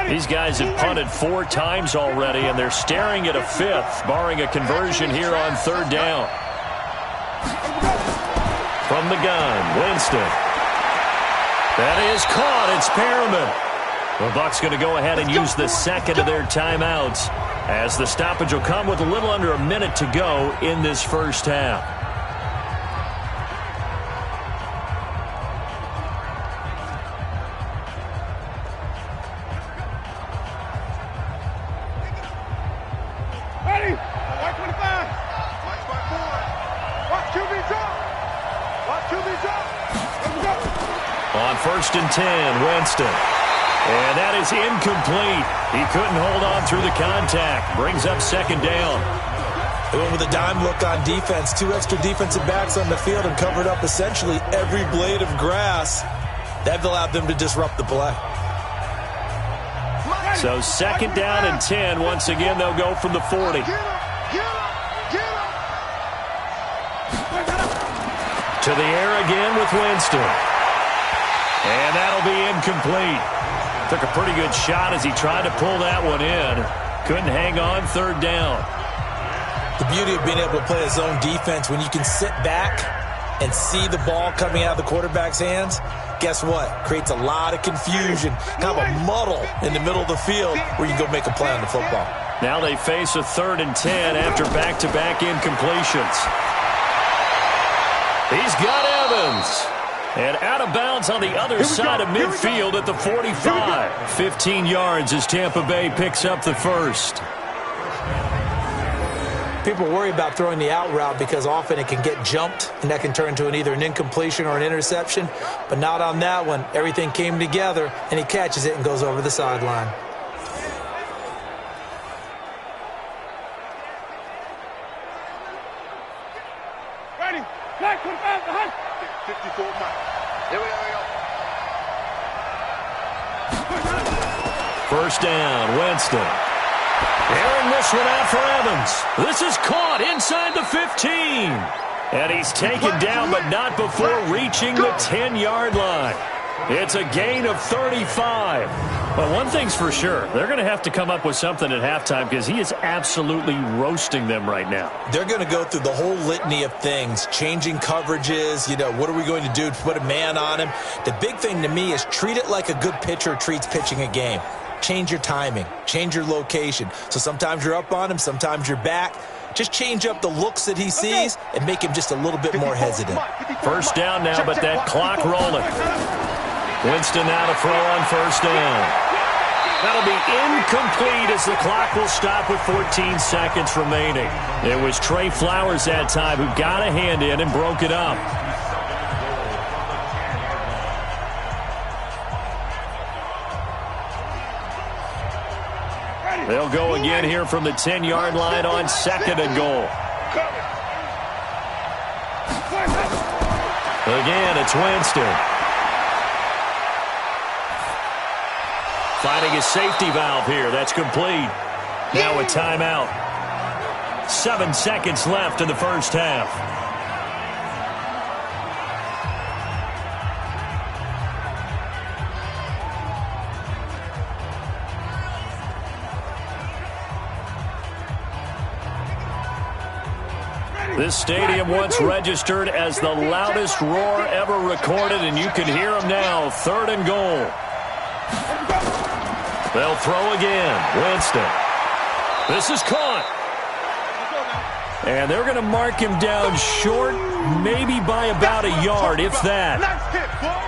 These guys have punted 4 times already, and they're staring at a 5th, barring a conversion here on 3rd down. From the gun, Winston. That is caught. It's Perriman. The Bucs going to go ahead and use the second of their timeouts as the stoppage will come with a little under a minute to go in this first half. On 1st and 10, Winston. And that is incomplete. He couldn't hold on through the contact. Brings up 2nd down. They went with a dime look on defense. 2 extra defensive backs on the field and covered up essentially every blade of grass. That allowed them to disrupt the play. So 2nd down and 10. Once again, they'll go from the 40. To the air again with Winston. And that'll be incomplete. Took a pretty good shot as he tried to pull that one in. Couldn't hang on 3rd down. The beauty of being able to play a zone defense, when you can sit back and see the ball coming out of the quarterback's hands, guess what? Creates a lot of confusion, kind of a muddle in the middle of the field where you can go make a play on the football. Now they face a 3rd and 10 after back-to-back incompletions. He's got Evans. And out of bounds on the other side of midfield at the 45. 15 yards as Tampa Bay picks up the first. People worry about throwing the out route because often it can get jumped, and that can turn into either an incompletion or an interception. But not on that one. Everything came together, and he catches it and goes over the sideline. Ready. Black 25 behind. 54 miles. Here we go. 1st down, Winston. Airing this one out for Evans. This is caught inside the 15. And he's taken down, but not before reaching the 10-yard line. It's a gain of 35. But one thing's for sure, they're going to have to come up with something at halftime because he is absolutely roasting them right now. They're going to go through the whole litany of things, changing coverages, what are we going to do to put a man on him? The big thing to me is treat it like a good pitcher treats pitching a game. Change your timing, change your location. So sometimes you're up on him, sometimes you're back. Just change up the looks that he sees and make him just a little bit more hesitant. 1st down now, but that clock rolling. Winston now to throw on 1st down. That'll be incomplete as the clock will stop with 14 seconds remaining. It was Trey Flowers that time who got a hand in and broke it up. They'll go again here from the 10-yard line on 2nd and goal. Again, it's Winston. Finding a safety valve here. That's complete. Now a timeout. 7 seconds left in the first half. This stadium once registered as the loudest roar ever recorded, and you can hear them now. 3rd and goal. They'll throw again. Winston. This is caught. And they're going to mark him down short, maybe by about a yard, if that. Nice hit, boy.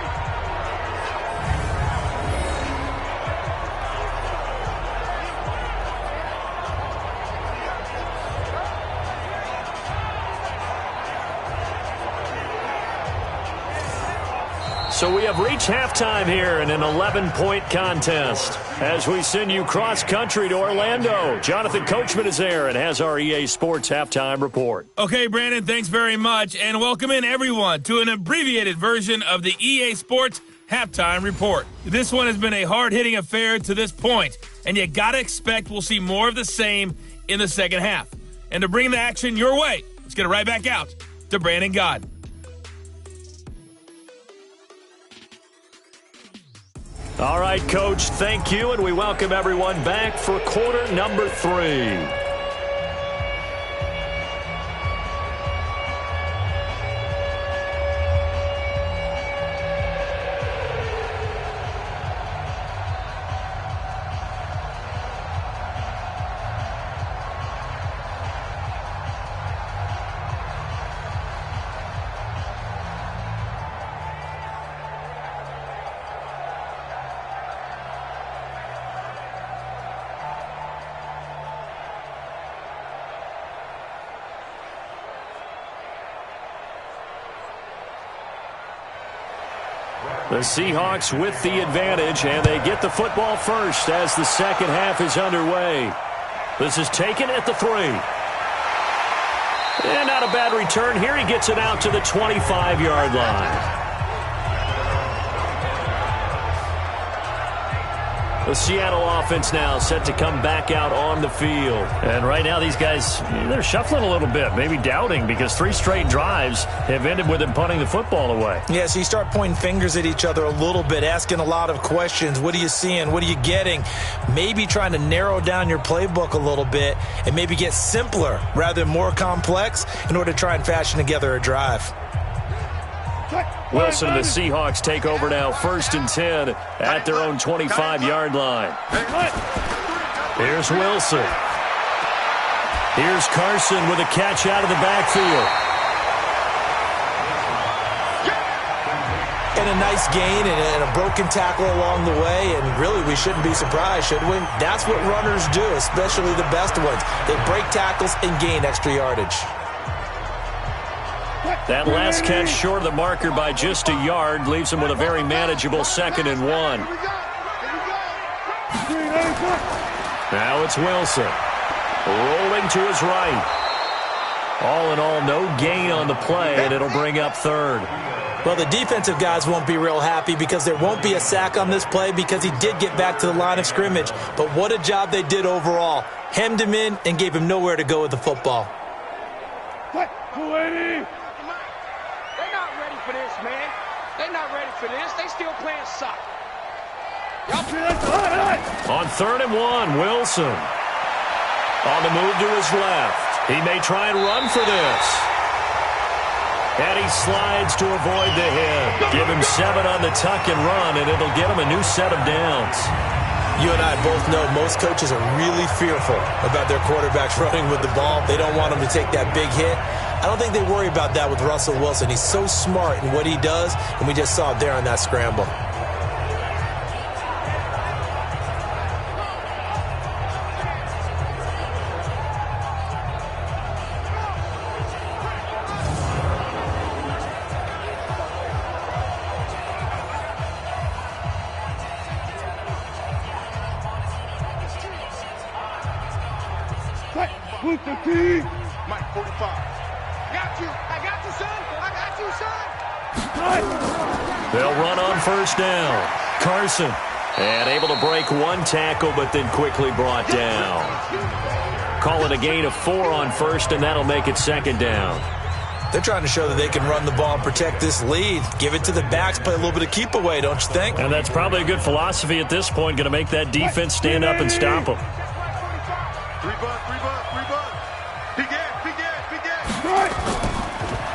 So we have reached halftime here in an 11-point contest. As we send you cross-country to Orlando, Jonathan Coachman is there and has our EA Sports halftime report. Okay, Brandon, thanks very much. And welcome in, everyone, to an abbreviated version of the EA Sports halftime report. This one has been a hard-hitting affair to this point, and you got to expect we'll see more of the same in the second half. And to bring the action your way, let's get it right back out to Brandon Gaudin. All right, Coach, thank you, and we welcome everyone back for quarter number 3. The Seahawks with the advantage, and they get the football first as the second half is underway. This is taken at the 3. And not a bad return here. He gets it out to the 25-yard line. The Seattle offense now set to come back out on the field. And right now these guys, they're shuffling a little bit, maybe doubting, because 3 straight drives have ended with them punting the football away. Yeah, so you start pointing fingers at each other a little bit, asking a lot of questions. What are you seeing? What are you getting? Maybe trying to narrow down your playbook a little bit and maybe get simpler rather than more complex in order to try and fashion together a drive. Wilson and the Seahawks take over now, 1st and 10 at their own 25-yard line. Here's Wilson. Here's Carson with a catch out of the backfield. And a nice gain and a broken tackle along the way, and really we shouldn't be surprised, should we? That's what runners do, especially the best ones. They break tackles and gain extra yardage. That last catch short of the marker by just a yard leaves him with a very manageable 2nd and 1. Now it's Wilson. Rolling to his right. All in all, no gain on the play, and it'll bring up 3rd. Well, the defensive guys won't be real happy because there won't be a sack on this play because he did get back to the line of scrimmage. But what a job they did overall. Hemmed him in and gave him nowhere to go with the football. They're not ready for this. They still playing soccer. On 3rd and 1, Wilson. On the move to his left. He may try and run for this. And he slides to avoid the hit. Give him 7 on the tuck and run, and it'll get him a new set of downs. You and I both know most coaches are really fearful about their quarterbacks running with the ball. They don't want them to take that big hit. I don't think they worry about that with Russell Wilson. He's so smart in what he does, and we just saw it there on that scramble. Mike 45. I got you, son. They'll run on 1st down. Carson. And able to break 1 tackle, but then quickly brought down. Call it a gain of 4 on 1st, and that'll make it 2nd down. They're trying to show that they can run the ball and protect this lead. Give it to the backs, play a little bit of keep away, don't you think? And that's probably a good philosophy at this point, going to make that defense stand up and stop them.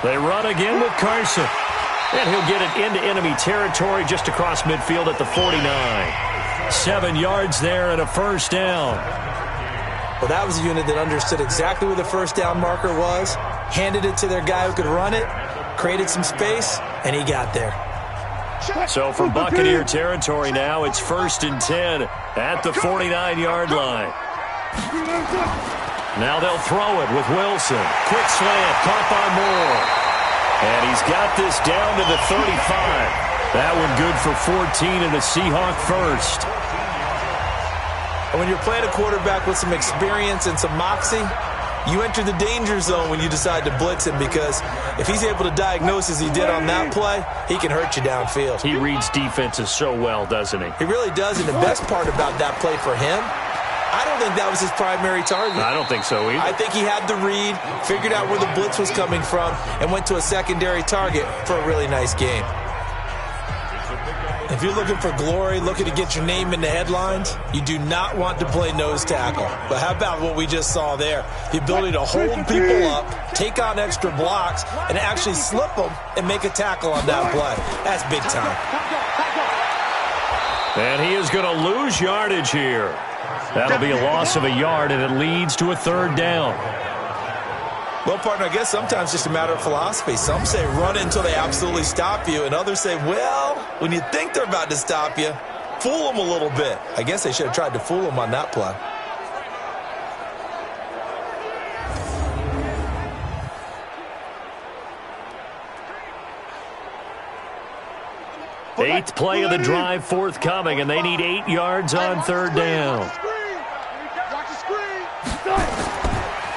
They run again with Carson. And he'll get it into enemy territory just across midfield at the 49. 7 yards there and a 1st down. Well, that was a unit that understood exactly where the 1st down marker was, handed it to their guy who could run it, created some space, and he got there. So from Buccaneer territory now, it's 1st and 10 at the 49-yard line. Now they'll throw it with Wilson. Quick slant, caught by Moore. And he's got this down to the 35. That one good for 14 and a Seahawk first. And when you're playing a quarterback with some experience and some moxie, you enter the danger zone when you decide to blitz him, because if he's able to diagnose as he did on that play, he can hurt you downfield. He reads defenses so well, doesn't he? He really does, and the best part about that play for him, I don't think that was his primary target. I don't think so either. I think he had the read, figured out where the blitz was coming from, and went to a secondary target for a really nice game. If you're looking for glory, looking to get your name in the headlines, you do not want to play nose tackle. But how about what we just saw there? The ability to hold people up, take on extra blocks, and actually slip them and make a tackle on that play. That's big time. And he is going to lose yardage here. That'll be a loss of a yard, and it leads to a third down. Well, partner, I guess sometimes just a matter of philosophy. Some say run until they absolutely stop you, and others say, well, when you think they're about to stop you, fool them a little bit. I guess they should have tried to fool them on that play. Eighth play of the drive forthcoming, and they need 8 yards on third down.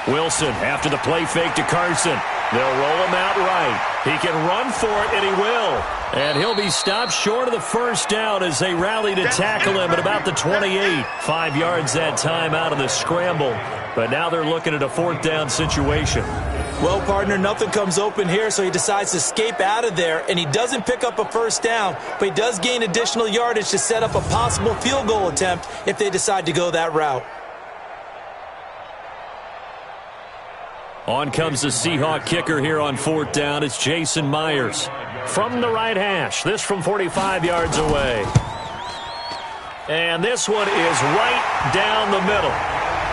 Wilson after the play fake to Carson. They'll roll him out right. He can run for it, and he will. And he'll be stopped short of the first down as they rally to tackle him at about the 28. 5 yards that time out of the scramble. But now they're looking at a fourth down situation. Well, partner, nothing comes open here, so he decides to escape out of there, and he doesn't pick up a first down, but he does gain additional yardage to set up a possible field goal attempt if they decide to go that route. On comes the Seahawk kicker here on fourth down. It's Jason Myers from the right hash. This from 45 yards away. And this one is right down the middle.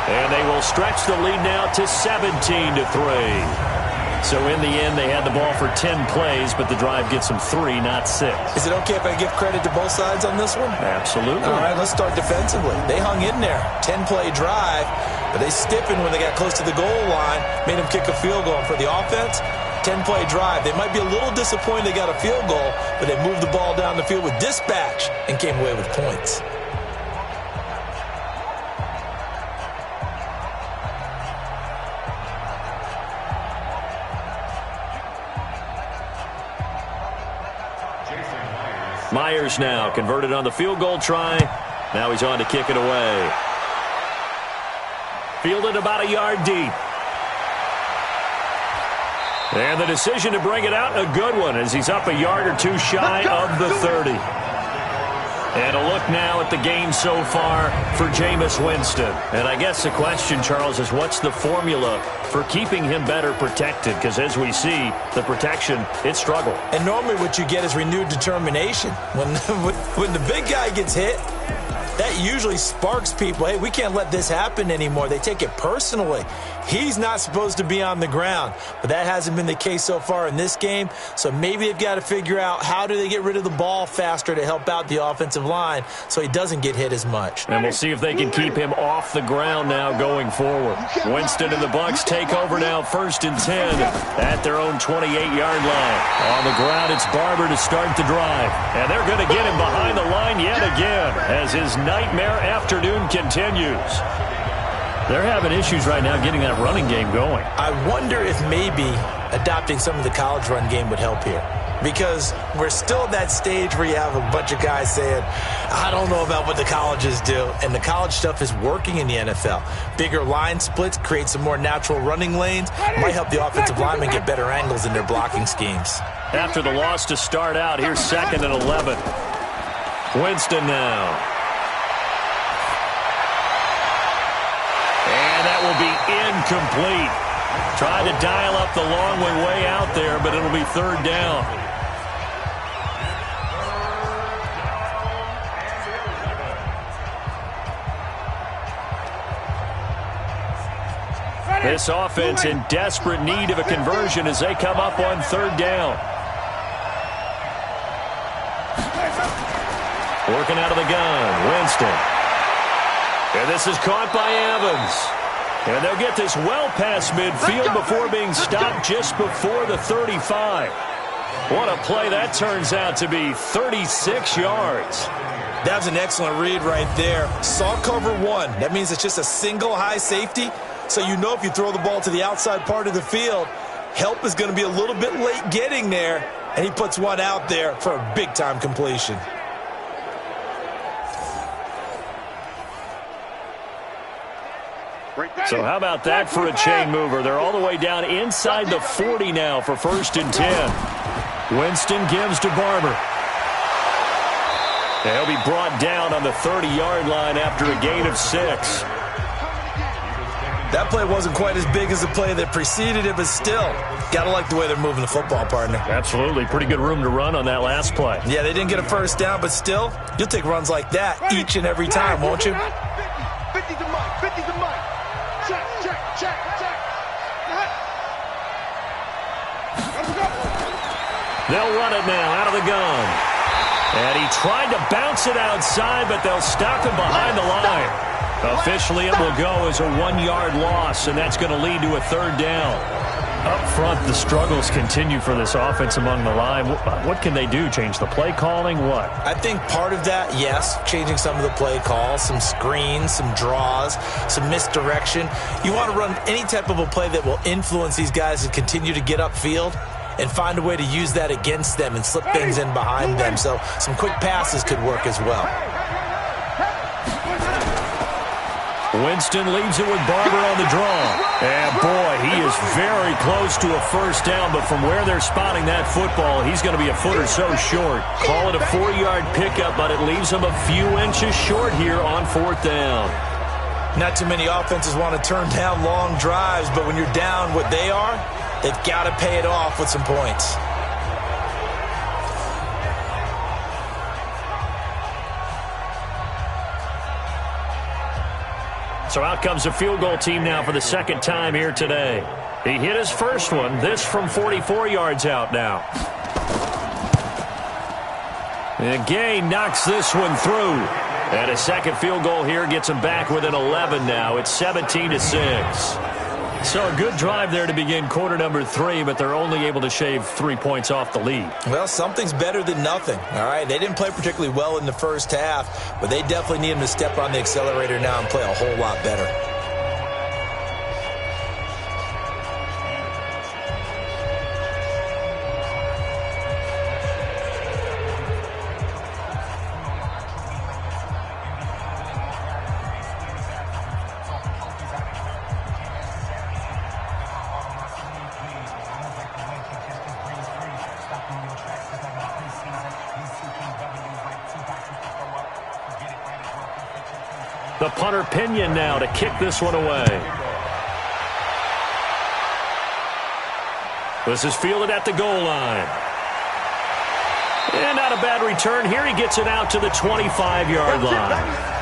And they will stretch the lead now to 17-3. So in the end, they had the ball for 10 plays, but the drive gets them 3, not 6. Is it okay if I give credit to both sides on this one? Absolutely. All right, let's start defensively. They hung in there. 10-play drive, but they stiffened when they got close to the goal line, made them kick a field goal. And for the offense, 10-play drive. They might be a little disappointed they got a field goal, but they moved the ball down the field with dispatch and came away with points. Myers now converted on the field goal try. Now he's on to kick it away. Fielded about a yard deep. And the decision to bring it out, a good one, as he's up a yard or two shy of the 30. And a look now at the game so far for Jameis Winston. And I guess the question, Charles, is what's the formula for keeping him better protected? Because as we see, the protection, it struggled. And normally what you get is renewed determination. When the big guy gets hit, that usually sparks people. Hey, we can't let this happen anymore. They take it personally. He's not supposed to be on the ground, but that hasn't been the case so far in this game. So maybe they've got to figure out how do they get rid of the ball faster to help out the offensive line so he doesn't get hit as much. And we'll see if they can keep him off the ground now going forward. Winston and the Bucs take over now, 1st and 10 at their own 28-yard line. On the ground, it's Barber to start the drive. And they're going to get him behind the line yet again as his nightmare afternoon continues. They're having issues right now getting that running game going. I wonder if maybe adopting some of the college run game would help here. Because we're still at that stage where you have a bunch of guys saying, I don't know about what the colleges do. And the college stuff is working in the NFL. Bigger line splits, create some more natural running lanes. Might help the offensive linemen get better angles in their blocking schemes. After the loss to start out, here's 2nd and 11. Winston now. And that will be incomplete. Tried to dial up the long way out there, but it'll be 3rd down. This offense in desperate need of a conversion as they come up on 3rd down. Working out of the gun, Winston. And this is caught by Evans. And they'll get this well past midfield before being stopped just before the 35. What a play that turns out to be, 36 yards. That's an excellent read right there. Saw cover one. That means it's just a single high safety. So you know if you throw the ball to the outside part of the field, help is going to be a little bit late getting there. And he puts one out there for a big-time completion. So how about that for a chain mover? They're all the way down inside the 40 now for 1st and 10. Winston gives to Barber. And he'll be brought down on the 30-yard line after a gain of 6. That play wasn't quite as big as the play that preceded it, but still, got to like the way they're moving the football, partner. Absolutely. Pretty good room to run on that last play. Yeah, they didn't get a first down, but still, you'll take runs like that each and every time, won't you? 50 to Mike. 50 to Mike. Check. They'll run it now out of the gun. And he tried to bounce it outside, but they'll stop him behind the line. Officially, it will go as a 1-yard loss, and that's going to lead to a 3rd down. Up front, the struggles continue for this offense among the line. What can they do? Change the play calling? What? I think part of that, yes, changing some of the play calls, some screens, some draws, some misdirection. You want to run any type of a play that will influence these guys to continue to get upfield and find a way to use that against them and slip things in behind them. So some quick passes could work as well. Winston leaves it with Barber on the draw. And, boy, he is very close to a 1st down, but from where they're spotting that football, he's going to be a foot or so short. Call it a 4-yard pickup, but it leaves him a few inches short here on 4th down. Not too many offenses want to turn down long drives, but when you're down what they are, they've got to pay it off with some points. So out comes the field goal team now for the 2nd time here today. He hit his first one, this from 44 yards out now. And Gay knocks this one through. And a 2nd field goal here gets him back within 11 now. It's 17-6. So a good drive there to begin quarter number 3, but they're only able to shave 3 points off the lead. Well, something's better than nothing, all right? They didn't play particularly well in the first half, but they definitely need them to step on the accelerator now and play a whole lot better. The punter Pinion now to kick this one away. This is fielded at the goal line. And not a bad return here. He gets it out to the 25-yard line.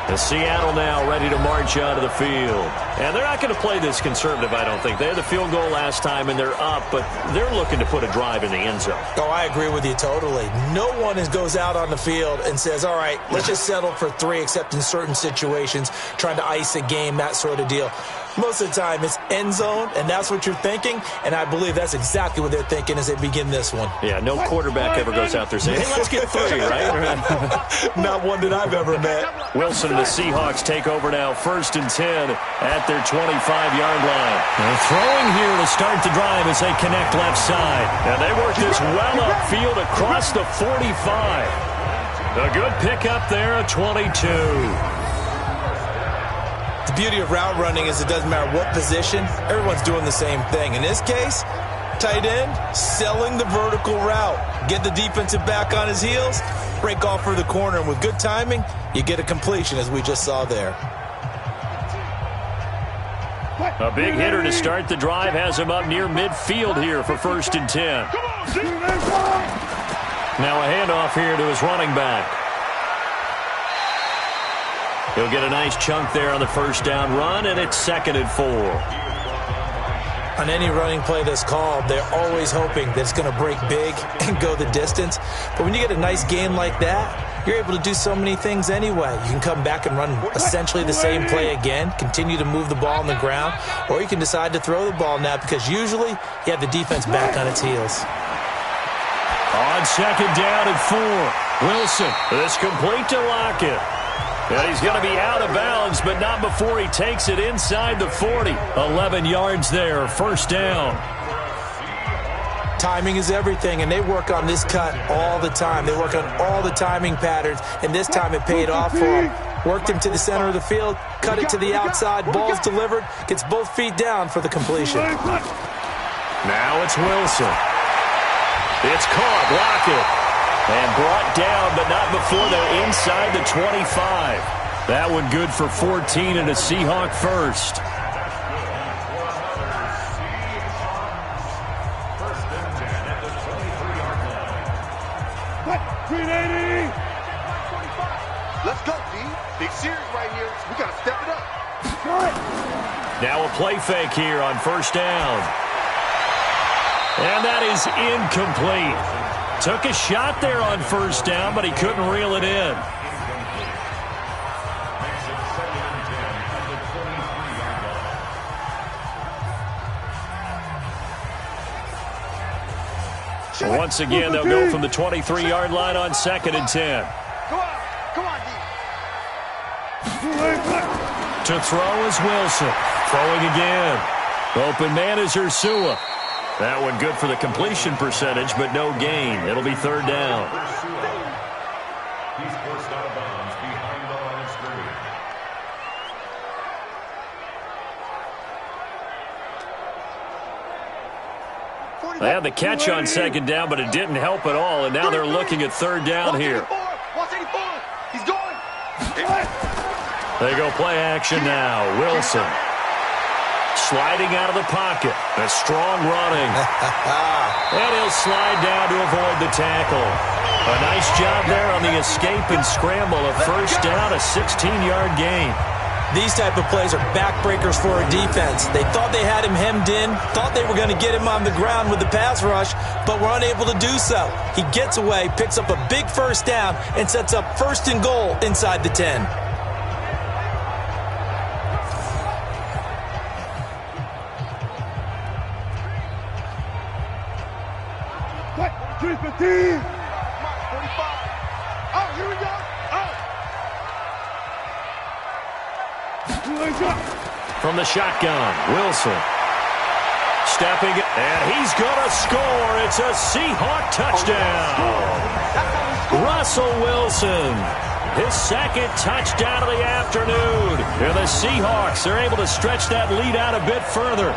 The Seattle now ready to march out of the field. And they're not going to play this conservative, I don't think. They had the field goal last time, and they're up, but they're looking to put a drive in the end zone. Oh, I agree with you totally. No one goes out on the field and says, all right, let's just settle for 3, except in certain situations, trying to ice a game, that sort of deal. Most of the time, it's end zone, and that's what you're thinking, and I believe that's exactly what they're thinking as they begin this one. Yeah, no quarterback ever goes out there saying, hey, let's get 3, right? Not one that I've ever met. Wilson and the Seahawks take over now, 1st and 10 at their 25-yard line. They're throwing here to start the drive as they connect left side. And they work this well upfield across the 45. A good pickup there at 22. The beauty of route running is it doesn't matter what position, everyone's doing the same thing. In this case, tight end, selling the vertical route. Get the defensive back on his heels, break off for the corner, and with good timing, you get a completion as we just saw there. A big hitter to start the drive has him up near midfield here for 1st and 10. Now a handoff here to his running back. He'll get a nice chunk there on the 1st down run, and it's 2nd and 4. On any running play that's called, they're always hoping that it's going to break big and go the distance. But when you get a nice game like that, you're able to do so many things anyway. You can come back and run essentially the same play again, continue to move the ball on the ground, or you can decide to throw the ball now because usually you have the defense back on its heels. On second down and 4, Wilson is complete to Lockett. And he's going to be out of bounds, but not before he takes it inside the 40. 11 yards there, first down. Timing is everything, and they work on this cut all the time. They work on all the timing patterns, and this time it paid off for him. Worked him to the center of the field, cut it to the outside, ball's delivered, gets both feet down for the completion. Now it's Wilson. It's caught, Lockett. And brought down, but not before they're inside the 25. That one good for 14 and a Seahawk first. What? 380! Let's go, D. Big series right here. We got to step it up. Now a play fake here on first down. And that is incomplete. Took a shot there on first down, but he couldn't reel it in. Once again, they'll go from the 23-yard line on second and 10. Come on, D. To throw is Wilson. Throwing again. Open man is Ursua. That one good for the completion percentage, but no gain. It'll be third down. He's forced out of bounds behind the line of scrimmage. They had the catch on second down, but it didn't help at all, and now they're looking at third down here. He's going. They go play action now. Wilson. Sliding out of the pocket. A strong running. And he'll slide down to avoid the tackle. A nice job there on the escape and scramble. A first down, a 16-yard gain. These type of plays are backbreakers for a defense. They thought they had him hemmed in, thought they were going to get him on the ground with the pass rush, but were unable to do so. He gets away, picks up a big first down, and sets up first and goal inside the 10. What? 315. Come on, 45. Oh, here we go. From the shotgun, Wilson. Stepping, and he's going to score. It's a Seahawk touchdown. Russell Wilson, his second touchdown of the afternoon. And the Seahawks are able to stretch that lead out a bit further.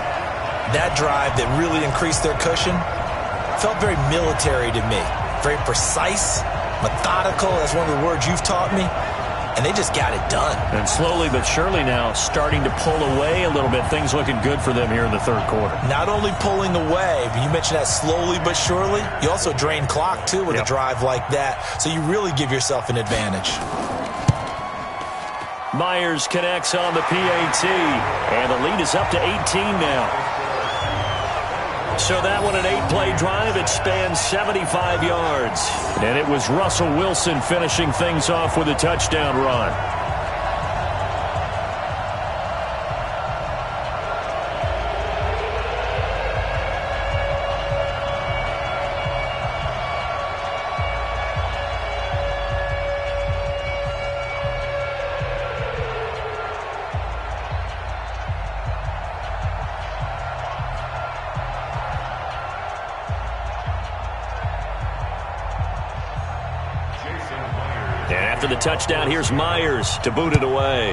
That drive that really increased their cushion felt very military to me. Very precise, methodical. That's one of the words you've taught me. And they just got it done. And slowly but surely now starting to pull away a little bit. Things looking good for them here in the third quarter. Not only pulling away, but you mentioned that slowly but surely. You also drain clock, too, with a drive like that. So you really give yourself an advantage. Myers connects on the PAT. And the lead is up to 18 now. So that one, an 8-play drive. It spans 75 yards. And it was Russell Wilson finishing things off with a touchdown run. And after the touchdown, here's Myers to boot it away.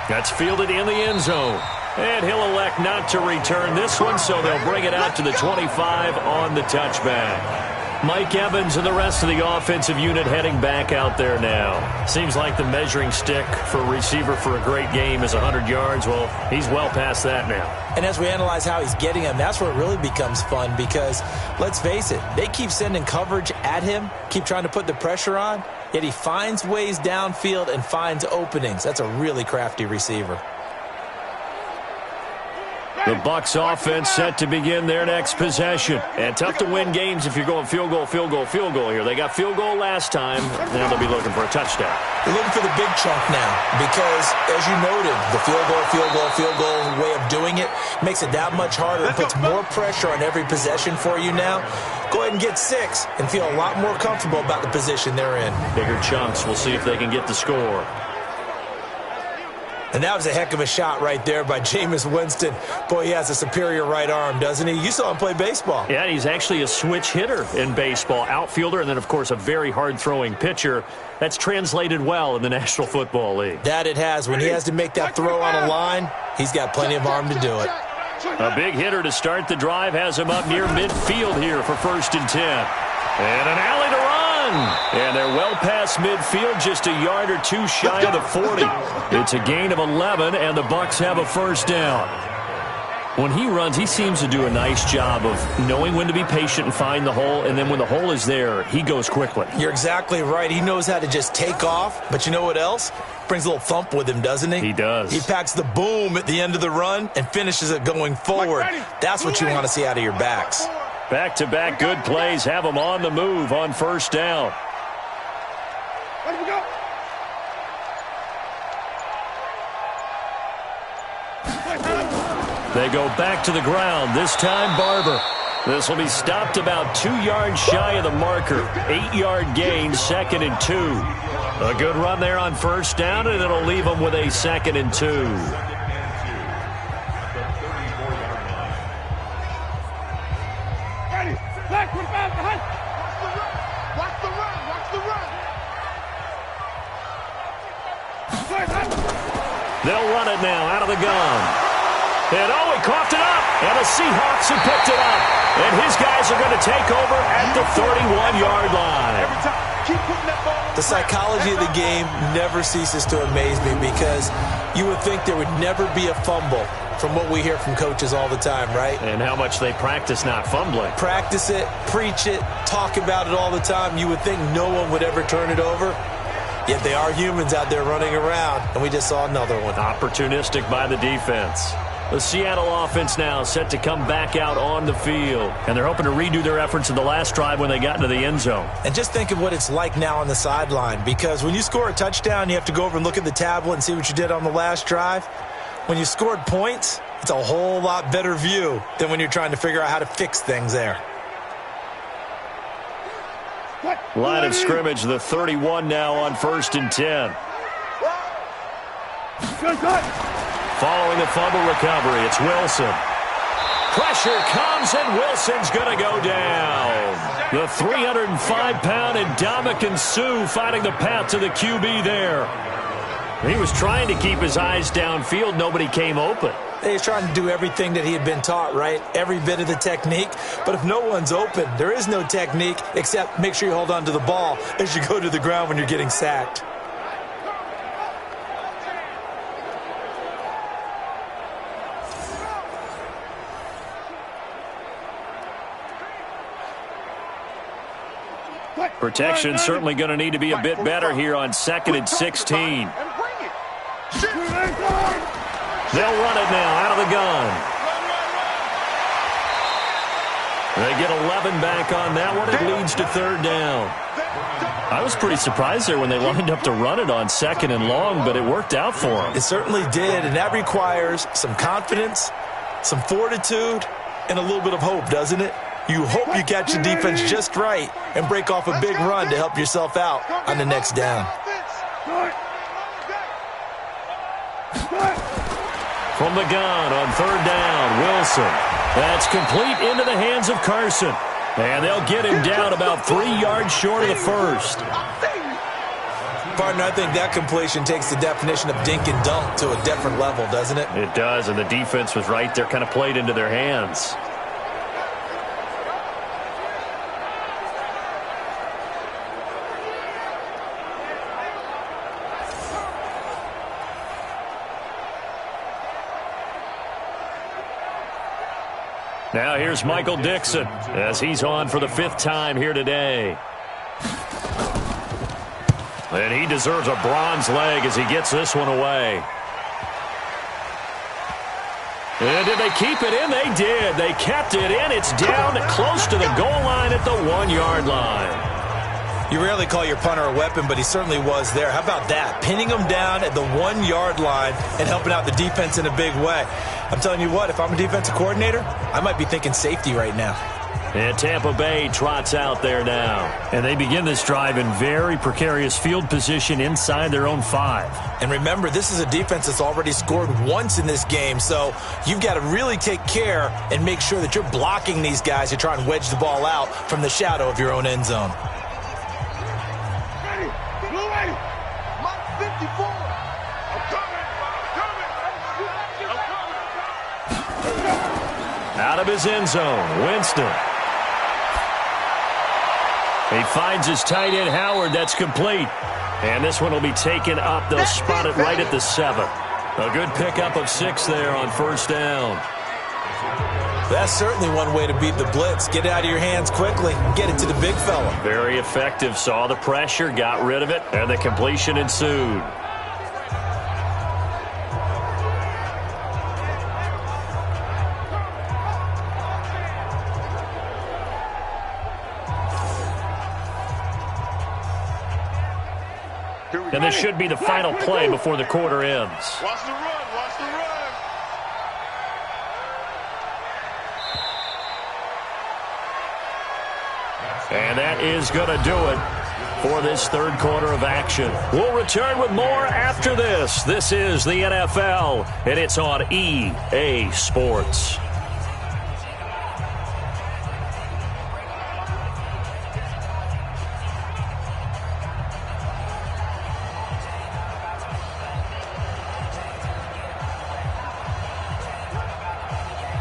That's fielded in the end zone. And he'll elect not to return this one, so they'll bring it out to the 25 on the touchback. Mike Evans and the rest of the offensive unit heading back out there now. Seems like the measuring stick for a receiver for a great game is 100 yards. Well, he's well past that now. And as we analyze how he's getting them, that's where it really becomes fun because, let's face it, they keep sending coverage at him, keep trying to put the pressure on, yet he finds ways downfield and finds openings. That's a really crafty receiver. The Bucs offense set to begin their next possession. And tough to win games if you're going field goal, field goal, field goal here. They got field goal last time. Now they'll be looking for a touchdown. They're looking for the big chunk now because, as you noted, the field goal way of doing it makes it that much harder and puts more pressure on every possession for you now. Go ahead and get 6 and feel a lot more comfortable about the position they're in. Bigger chunks. We'll see if they can get the score. And that was a heck of a shot right there by Jameis Winston. Boy, he has a superior right arm, doesn't he? You saw him play baseball. Yeah, he's actually a switch hitter in baseball. Outfielder and then, of course, a very hard-throwing pitcher. That's translated well in the National Football League. That it has. When he has to make that throw on a line, he's got plenty of arm to do it. A big hitter to start the drive has him up near midfield here for 1st and 10. And an alley to run. And they're well past midfield, just a yard or 2 shy of the 40. It's a gain of 11, and the Bucs have a 1st down. When he runs, he seems to do a nice job of knowing when to be patient and find the hole, and then when the hole is there, he goes quickly. You're exactly right. He knows how to just take off, but you know what else? Brings a little thump with him, doesn't he? He does. He packs the boom at the end of the run and finishes it going forward. That's what you want to see out of your backs. Back-to-back good plays have them on the move on 1st down. Let me go. They go back to the ground, this time Barber. This will be stopped about 2 yards shy of the marker. 8-yard gain, 2nd and 2. A good run there on 1st down, and it'll leave them with a 2nd and 2. They'll run it now out of the gun. And oh, he coughed it up. And the Seahawks have picked it up. And his guys are going to take over at the 31-yard line. The psychology of the game never ceases to amaze me because you would think there would never be a fumble from what we hear from coaches all the time, right? And how much they practice not fumbling. Practice it, preach it, talk about it all the time. You would think no one would ever turn it over. Yet they are humans out there running around, and we just saw another one. Opportunistic by the defense. The Seattle offense now set to come back out on the field. And they're hoping to redo their efforts in the last drive when they got into the end zone. And just think of what it's like now on the sideline, because when you score a touchdown, you have to go over and look at the tablet and see what you did on the last drive. When you scored points, it's a whole lot better view than when you're trying to figure out how to fix things there. Line of scrimmage, the 31 now on 1st and 10. Following the fumble recovery, it's Wilson. Pressure comes, and Wilson's going to go down. The 305-pound Ndamukong Suh finding the path to the QB there. He was trying to keep his eyes downfield. Nobody came open. He's trying to do everything that he had been taught, right? Every bit of the technique. But if no one's open, there is no technique except make sure you hold on to the ball as you go to the ground when you're getting sacked. Protection certainly going to need to be a bit better here on 2nd and 16. They'll run it now out of the gun. They get 11 back on that one. It leads to 3rd down. I was pretty surprised there when they lined up to run it on 2nd and long, but it worked out for them. It certainly did, and that requires some confidence, some fortitude, and a little bit of hope, doesn't it? You hope you catch the defense just right and break off a big run to help yourself out on the next down. From the gun on 3rd down, Wilson. That's complete into the hands of Carson. And they'll get him down about 3 yards short of the 1st. Partner, I think that completion takes the definition of dink and dunk to a different level, doesn't it? It does, and the defense was right there, kind of played into their hands. Now here's Michael Dixon as he's on for the 5th time here today. And he deserves a bronze leg as he gets this one away. And did they keep it in? They did. They kept it in. It's down close to the goal line at the 1-yard line. You rarely call your punter a weapon, but he certainly was there. How about that? Pinning him down at the 1-yard line and helping out the defense in a big way. I'm telling you what, if I'm a defensive coordinator, I might be thinking safety right now. And Tampa Bay trots out there now. And they begin this drive in very precarious field position inside their own 5. And remember, this is a defense that's already scored once in this game, so you've got to really take care and make sure that you're blocking these guys to try and wedge the ball out from the shadow of your own end zone. Ready, blue ready. Mike 54. I'm coming. Out of his end zone, Winston. He finds his tight end, Howard. That's complete. And this one will be taken up. They'll spot it right at the 7. A good pickup of 6 there on first down. That's certainly one way to beat the blitz. Get it out of your hands quickly and get it to the big fella. Very effective. Saw the pressure, got rid of it, and the completion ensued. And this should be the final play before the quarter ends. Watch the run, watch the run. And that is going to do it for this third quarter of action. We'll return with more after this. This is the NFL, and it's on EA Sports.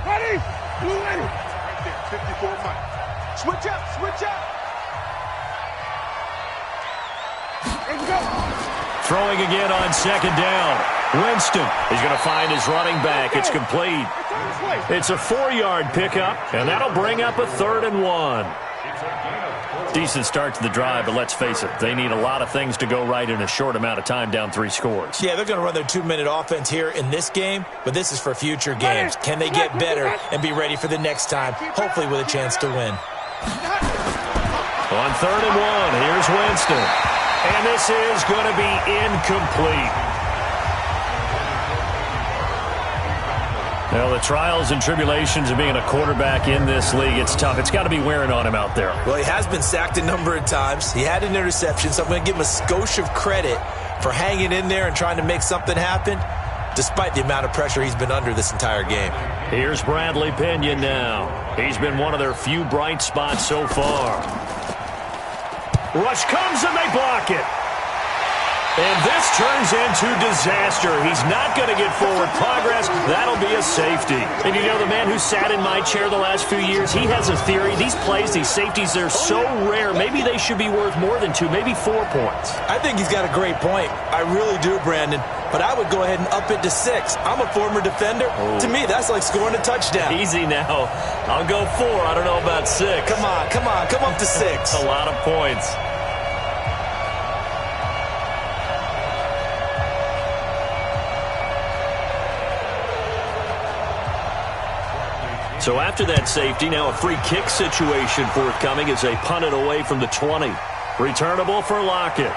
Ready, blue ready. Right there, 54 Mike. Switch up, switch up. Let's go. Throwing again on second down. Winston is going to find his running back. It's complete. It's a 4-yard pickup, and that'll bring up a 3rd and 1. Decent start to the drive, but let's face it, they need a lot of things to go right in a short amount of time, down 3 scores. Yeah, they're going to run their 2-minute offense here in this game, but this is for future games. Can they get better and be ready for the next time, hopefully with a chance to win? On 3rd and 1, here's Winston. And this is going to be incomplete. Well, the trials and tribulations of being a quarterback in this league, it's tough. It's got to be wearing on him out there. Well, he has been sacked a number of times. He had an interception, so I'm going to give him a skosh of credit for hanging in there and trying to make something happen, despite the amount of pressure he's been under this entire game. Here's Bradley Pinion now. He's been one of their few bright spots so far. Rush comes and they block it. And this turns into disaster. He's not going to get forward progress. That'll be a safety. And you know, the man who sat in my chair the last few years, he has a theory. These plays, these safeties, they're so rare. Maybe they should be worth more than 2, maybe 4 points. I think he's got a great point. I really do, Brandon. But I would go ahead and up it to 6. I'm a former defender. To me, that's like scoring a touchdown. Easy now. I'll go 4. I don't know about 6. Come on, come on, come up to 6. A lot of points. So after that safety, now a free kick situation forthcoming as they punt it away from the 20. Returnable for Lockett.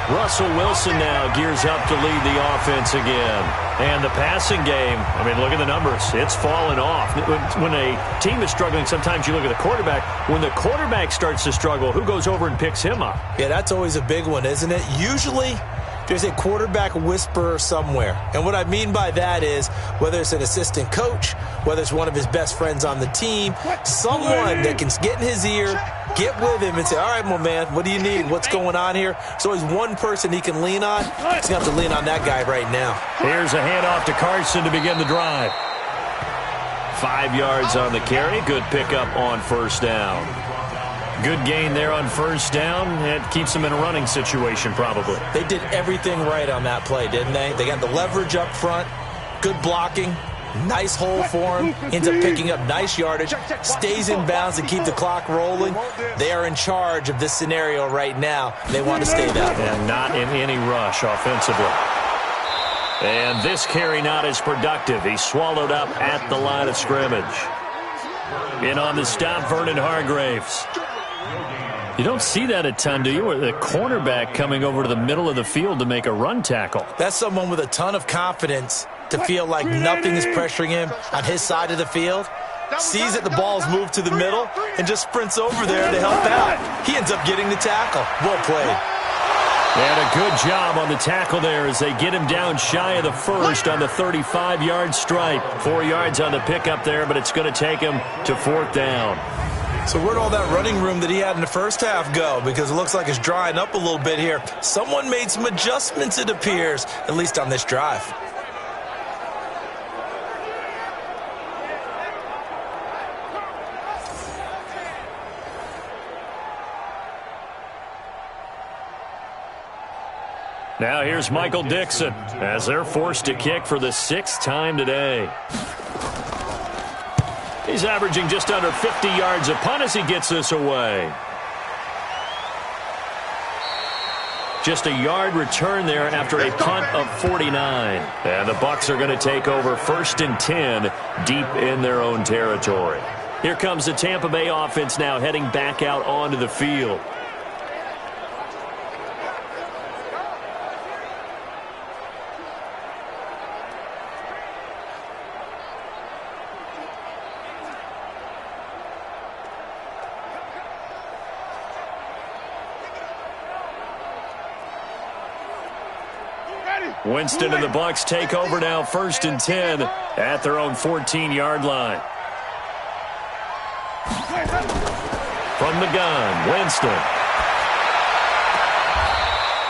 Russell Wilson now gears up to lead the offense again. And the passing game, I mean, look at the numbers. It's fallen off. When a team is struggling, sometimes you look at the quarterback. When the quarterback starts to struggle, who goes over and picks him up? Yeah, that's always a big one, isn't it? Usually, there's a quarterback whisperer somewhere. And what I mean by that is, whether it's an assistant coach, whether it's one of his best friends on the team, someone that can get in his ear, get with him and say, all right, my man, what do you need? What's going on here? So he's one person he can lean on. He's going to have to lean on that guy right now. Here's a handoff to Carson to begin the drive. 5 yards on the carry. Good pickup on first down. Good gain there on first down. It keeps them in a running situation probably. They did everything right on that play, didn't they? They got the leverage up front, good blocking, nice hole for him, ends up picking up nice yardage, stays in bounds and keep the clock rolling. They are in charge of this scenario right now. They want to stay that way. And not in any rush offensively. And this carry not as productive. He's swallowed up at the line of scrimmage. In on the stop, Vernon Hargraves. You don't see that a ton, do you? Or the cornerback coming over to the middle of the field to make a run tackle. That's someone with a ton of confidence to feel like nothing is pressuring him on his side of the field. Sees that the ball's moved to the middle and just sprints over there to help out. He ends up getting the tackle. Well played. And a good job on the tackle there as they get him down shy of the first on the 35-yard stripe. 4 yards on the pickup there, but it's going to take him to 4th down. So where'd all that running room that he had in the first half go? Because it looks like it's drying up a little bit here. Someone made some adjustments, it appears, at least on this drive. Now here's Michael Dixon as they're forced to kick for the 6th time today. He's averaging just under 50 yards a punt as he gets this away. Just a yard return there after a punt of 49. And the Bucs are going to take over 1st and 10 deep in their own territory. Here comes the Tampa Bay offense now heading back out onto the field. Winston and the Bucs take over now 1st and 10 at their own 14-yard line. From the gun, Winston.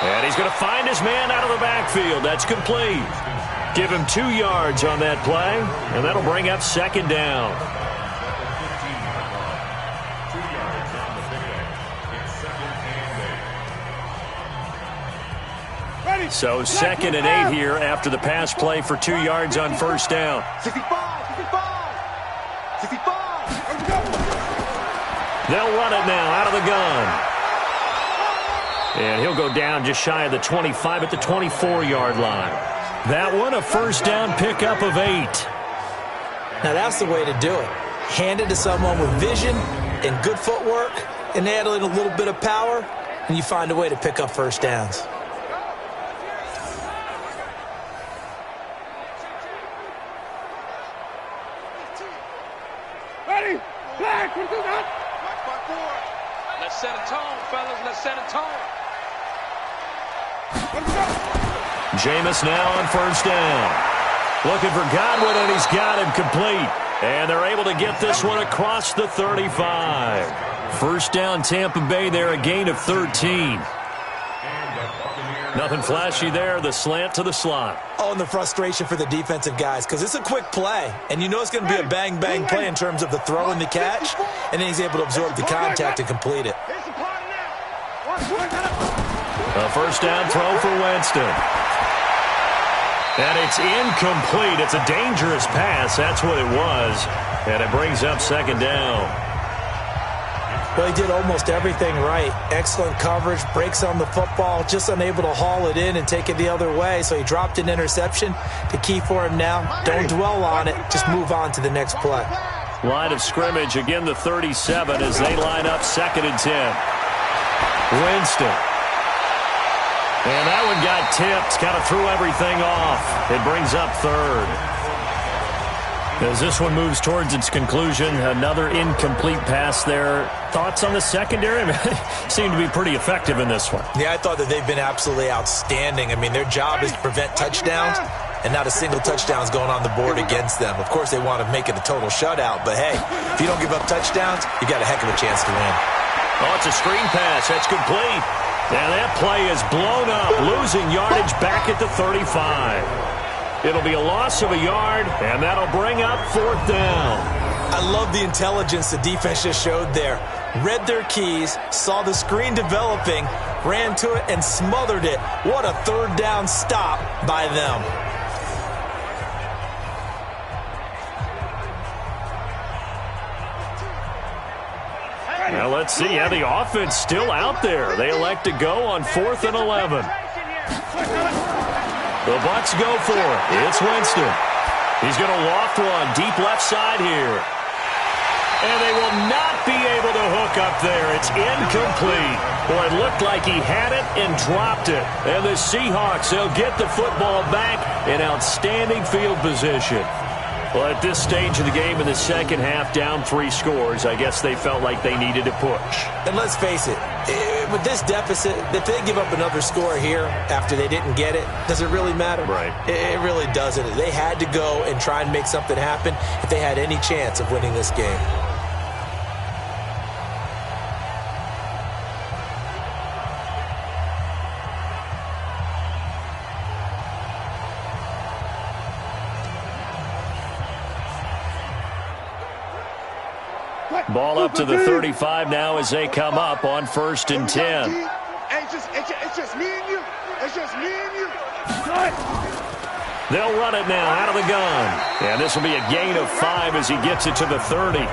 And he's going to find his man out of the backfield. That's complete. Give him 2 yards on that play, and that'll bring up 2nd down. So 2nd and 8 here after the pass play for 2 yards on 1st down. 65. They'll run it now out of the gun. And he'll go down just shy of the 25 at the 24-yard line. That one, a 1st down pickup of 8. Now that's the way to do it. Hand it to someone with vision and good footwork and add in a little bit of power, and you find a way to pick up 1st downs. Let's set a tone, fellas. Let's set a tone. Jameis now on 1st down. Looking for Godwin, and he's got him complete. And they're able to get this one across the 35. 1st down, Tampa Bay there, a gain of 13. Nothing flashy there, the slant to the slot. Oh, and the frustration for the defensive guys, because it's a quick play, and you know it's going to be a bang-bang play in terms of the throw and the catch, and then he's able to absorb the contact and complete it. A 1st down throw for Winston. And it's incomplete. It's a dangerous pass. That's what it was. And it brings up 2nd down. Well, he did almost everything right. Excellent coverage, breaks on the football, just unable to haul it in and take it the other way. So he dropped an interception. The key for him now, don't dwell on it. Just move on to the next play. Line of scrimmage, again the 37 as they line up 2nd and 10. Winston. And that one got tipped, kind of threw everything off. It brings up 3rd. As this one moves towards its conclusion, another incomplete pass there. Thoughts on the secondary? Seem to be pretty effective in this one. Yeah, I thought that they've been absolutely outstanding. I mean, their job is to prevent touchdowns, and not a single touchdown is going on the board against them. Of course, they want to make it a total shutout, but hey, if you don't give up touchdowns, you got a heck of a chance to win. Oh, it's a screen pass. That's complete. Now that play is blown up, losing yardage back at the 35. It'll be a loss of a yard, and that'll bring up 4th down. I love the intelligence the defense just showed there. Read their keys, saw the screen developing, ran to it, and smothered it. What a 3rd down stop by them. Now let's see how the offense still out there. They elect to go on 4th and 11. The Bucs go for it. It's Winston. He's going to loft one deep left side here. And they will not be able to hook up there. It's incomplete. Boy, it looked like he had it and dropped it. And the Seahawks, they'll get the football back in outstanding field position. Well, at this stage of the game in the second half, down 3 scores, I guess they felt like they needed to push. And let's face it, with this deficit, if they give up another score here after they didn't get it, does it really matter? Right. It really doesn't. They had to go and try and make something happen if they had any chance of winning this game. Ball up to the 35 now as they come up on 1st and 10. It's just me and you. It's just me and you. They'll run it now out of the gun. And this will be a gain of 5 as he gets it to the 30.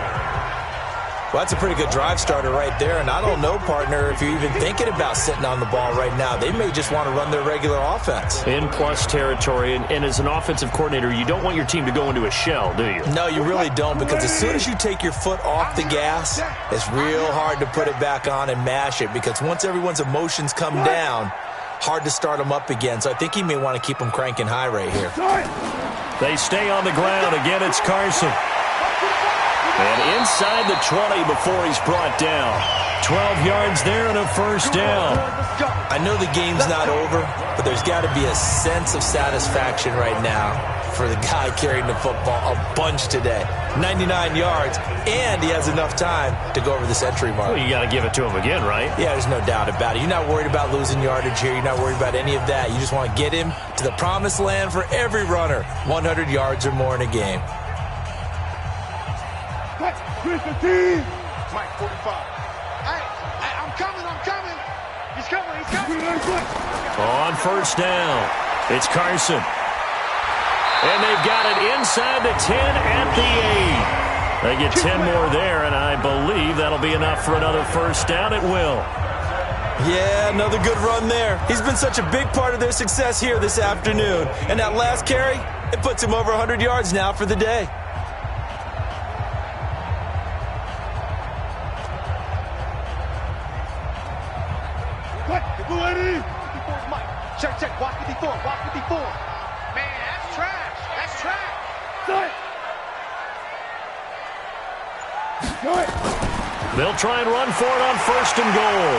Well, that's a pretty good drive starter right there. And I don't know, partner, if you're even thinking about sitting on the ball right now. They may just want to run their regular offense. In plus territory. And as an offensive coordinator, you don't want your team to go into a shell, do you? No, you really don't, because as soon as you take your foot off the gas, it's real hard to put it back on and mash it, because once everyone's emotions come down, hard to start them up again. So I think he may want to keep them cranking high right here. They stay on the ground. Again, it's Carson. And inside the 20 before he's brought down. 12 yards there and a first down. I know the game's not over, but there's got to be a sense of satisfaction right now for the guy carrying the football a bunch today. 99 yards, and he has enough time to go over the century mark. Well, you got to give it to him again, right? Yeah, there's no doubt about it. You're not worried about losing yardage here. You're not worried about any of that. You just want to get him to the promised land for every runner. 100 yards or more in a game. Mike, 45. Hey, I'm coming. He's coming. On first down, it's Carson. And they've got it inside the 10 at the 8. They get 10 more there, and I believe that'll be enough for another first down. It will. Yeah, another good run there. He's been such a big part of their success here this afternoon. And that last carry, it puts him over 100 yards now for the day. Check, watch 54. Man, that's trash. They'll try and run for it on 1st and goal.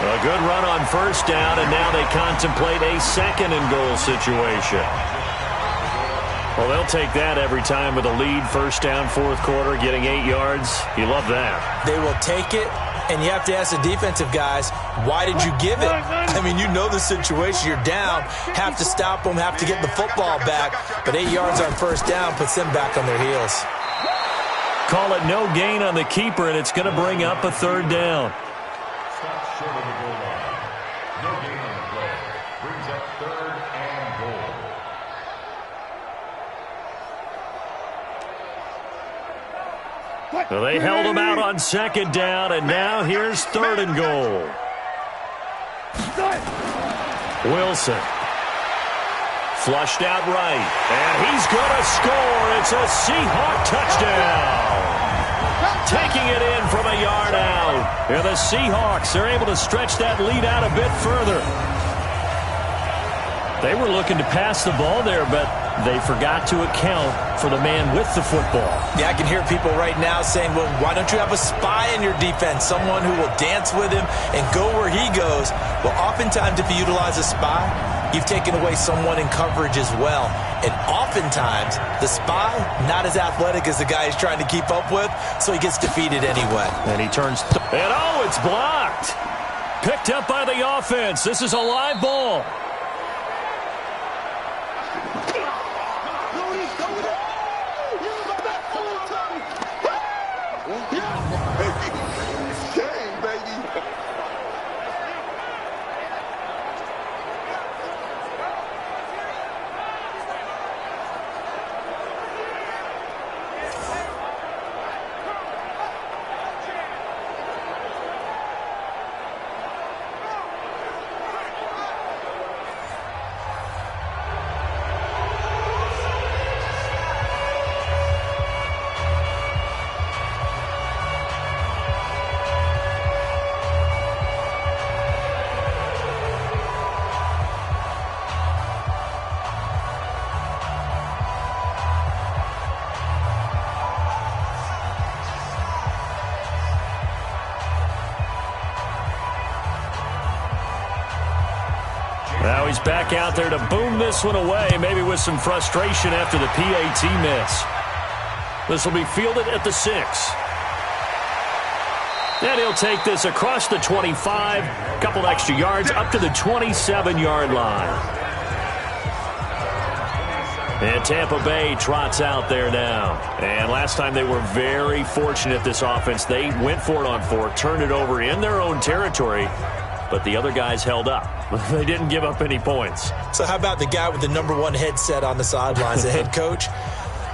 A good run on first down, and now they contemplate a 2nd and goal situation. Well, they'll take that every time with a lead, 1st down, 4th quarter, getting 8 yards. You love that. They will take it. And you have to ask the defensive guys, why did you give it? I mean, you know the situation. You're down. Have to stop them, have to get the football back. But 8 yards on first down puts them back on their heels. Call it no gain on the keeper, and it's going to bring up a 3rd down. Stop short of the goal line. No gain on the play. Brings up 3rd and goal. Well, they held him out on 2nd down, and now here's 3rd and goal. Wilson. Flushed out right, and he's going to score. It's a Seahawk touchdown. Taking it in from a yard out. And the Seahawks are able to stretch that lead out a bit further. They were looking to pass the ball there, but they forgot to account for the man with the football. Yeah, I can hear people right now saying, well, why don't you have a spy in your defense, someone who will dance with him and go where he goes? Well, oftentimes if you utilize a spy, you've taken away someone in coverage as well. And oftentimes, the spy, not as athletic as the guy he's trying to keep up with, so he gets defeated anyway. And he turns, and oh, it's blocked. Picked up by the offense. This is a live ball. he's back out there to boom this one away, maybe with some frustration after the PAT miss. This will be fielded at the 6. And he'll take this across the 25, a couple extra yards up to the 27-yard line. And Tampa Bay trots out there now. And last time they were very fortunate, this offense. They went for it on 4, turned it over in their own territory, but the other guys held up. They didn't give up any points. So how about the guy with the #1 headset on the sidelines, the head coach?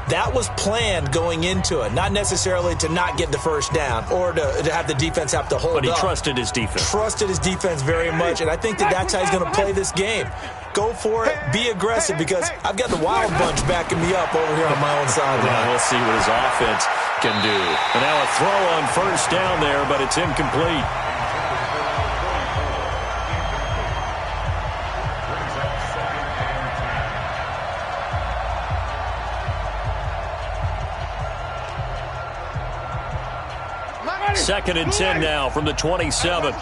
That was planned going into it, not necessarily to not get the first down or to have the defense have to hold up. But he trusted his defense. Trusted his defense very much, and I think that's how he's going to play this game. Go for it, be aggressive, because I've got the wild bunch backing me up over here on my own sideline. Now we'll see what his offense can do. And now a throw on first down there, but it's incomplete. Second and 10 now from the 27.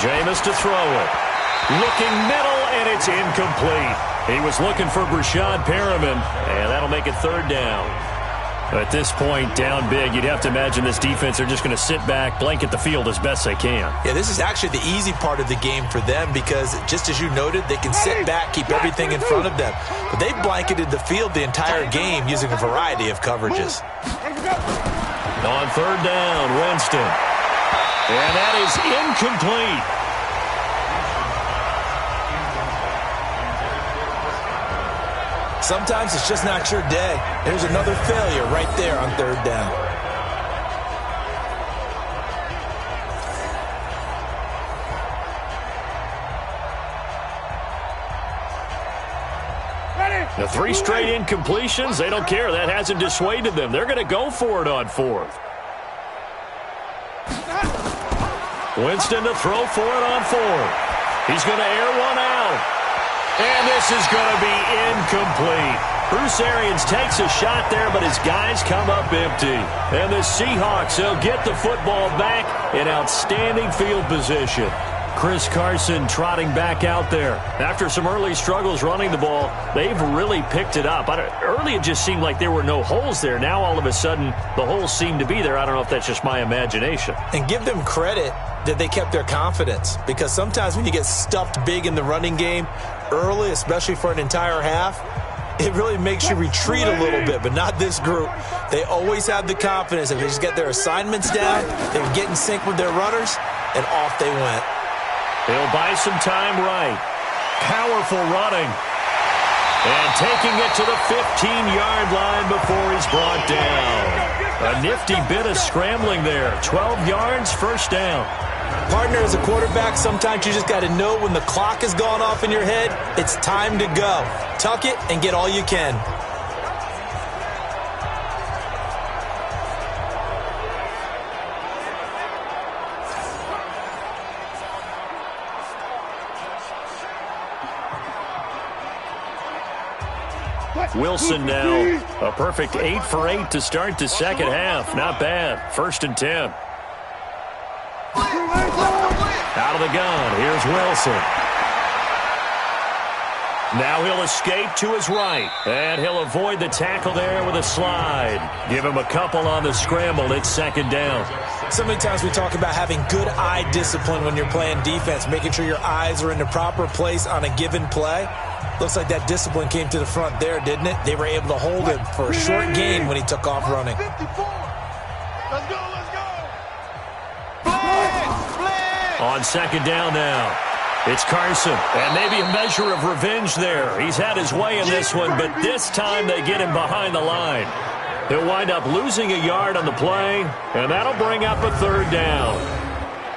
Jameis to throw it. Looking middle, and it's incomplete. He was looking for Brashad Perriman, and that'll make it third down. At this point, down big, you'd have to imagine this defense are just going to sit back, blanket the field as best they can. Yeah, this is actually the easy part of the game for them because, just as you noted, they can sit back, keep everything in front of them. But they've blanketed the field the entire game using a variety of coverages. On third down, Winston. And that is incomplete. Sometimes it's just not your day. There's another failure right there on third down. The 3 straight incompletions, they don't care. That hasn't dissuaded them. They're going to go for it on 4th. Winston to throw for it on 4th. He's going to air one out. And this is going to be incomplete. Bruce Arians takes a shot there, but his guys come up empty. And the Seahawks, they'll get the football back in outstanding field position. Chris Carson trotting back out there. After some early struggles running the ball, they've really picked it up. Early it just seemed like there were no holes there. Now all of a sudden the holes seem to be there. I don't know if that's just my imagination. And give them credit that they kept their confidence, because sometimes when you get stuffed big in the running game early, especially for an entire half, it really makes you retreat a little bit, but not this group. They always have the confidence. If they just get their assignments down, they would get in sync with their runners, and off they went. He'll buy some time right. Powerful running. And taking it to the 15-yard line before he's brought down. A nifty bit of scrambling there. 12 yards, first down. Partner, as a quarterback, sometimes you just got to know when the clock has gone off in your head, it's time to go. Tuck it and get all you can. Wilson now, a perfect 8 for 8 to start the second half. Not bad. 1st and 10. Out of the gun, here's Wilson. Now he'll escape to his right, and he'll avoid the tackle there with a slide. Give him a couple on the scramble. It's 2nd down. So many times we talk about having good eye discipline when you're playing defense, making sure your eyes are in the proper place on a given play. Looks like that discipline came to the front there, didn't it? They were able to hold him for a short gain when he took off running. Let's go, let's go. On 2nd down now, it's Carson, and maybe a measure of revenge there. He's had his way in this one, but this time they get him behind the line. He'll wind up losing a yard on the play, and that'll bring up a 3rd down.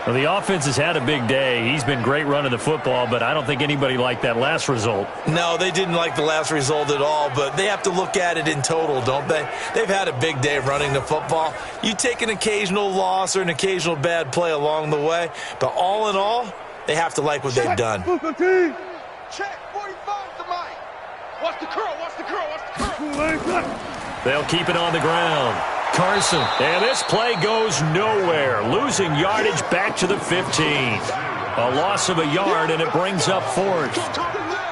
Well, the offense has had a big day. He's been great running the football, but I don't think anybody liked that last result. No, they didn't like the last result at all, but they have to look at it in total, don't they? They've had a big day running the football. You take an occasional loss or an occasional bad play along the way, but all in all, they have to like what they've done. Check, 45 to Mike. Watch the curl, watch the curl, watch the curl. They'll keep it on the ground. Carson. And this play goes nowhere. Losing yardage back to the 15. A loss of a yard, and it brings up fourth.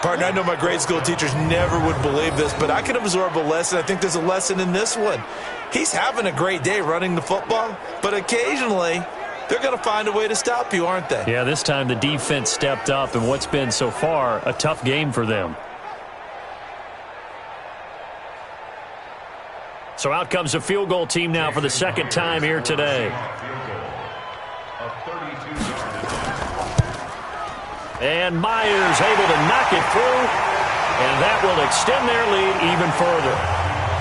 Partner, I know my grade school teachers never would believe this, but I can absorb a lesson. I think there's a lesson in this one. He's having a great day running the football, but occasionally they're going to find a way to stop you, aren't they? Yeah, this time the defense stepped up in what's been so far a tough game for them. So out comes a field goal team now for the second time here today. And Myers able to knock it through, and that will extend their lead even further.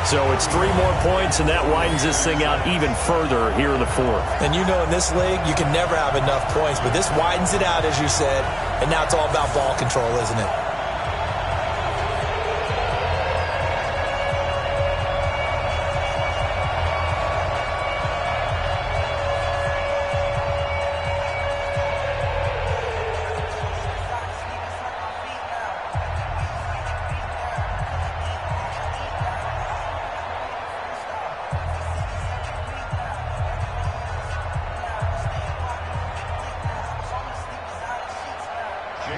So it's 3 more points, and that widens this thing out even further here in the fourth. And you know in this league, you can never have enough points, but this widens it out, as you said, and now it's all about ball control, isn't it?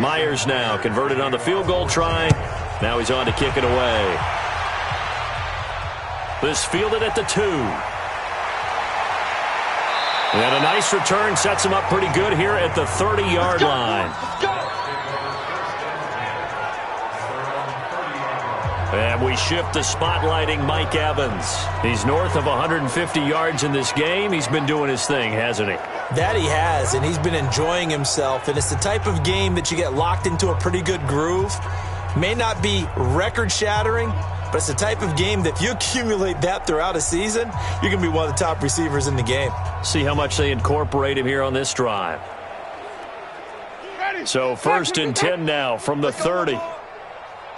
Myers now converted on the field goal try. Now he's on to kick it away. This fielded at the 2. And a nice return sets him up pretty good here at the 30-yard line. And we shift to spotlighting Mike Evans. He's north of 150 yards in this game. He's been doing his thing, hasn't he? That he has, and he's been enjoying himself. And it's the type of game that you get locked into a pretty good groove. May not be record-shattering, but it's the type of game that if you accumulate that throughout a season, you're going to be one of the top receivers in the game. See how much they incorporate him here on this drive. So 1st and 10 now from the 30.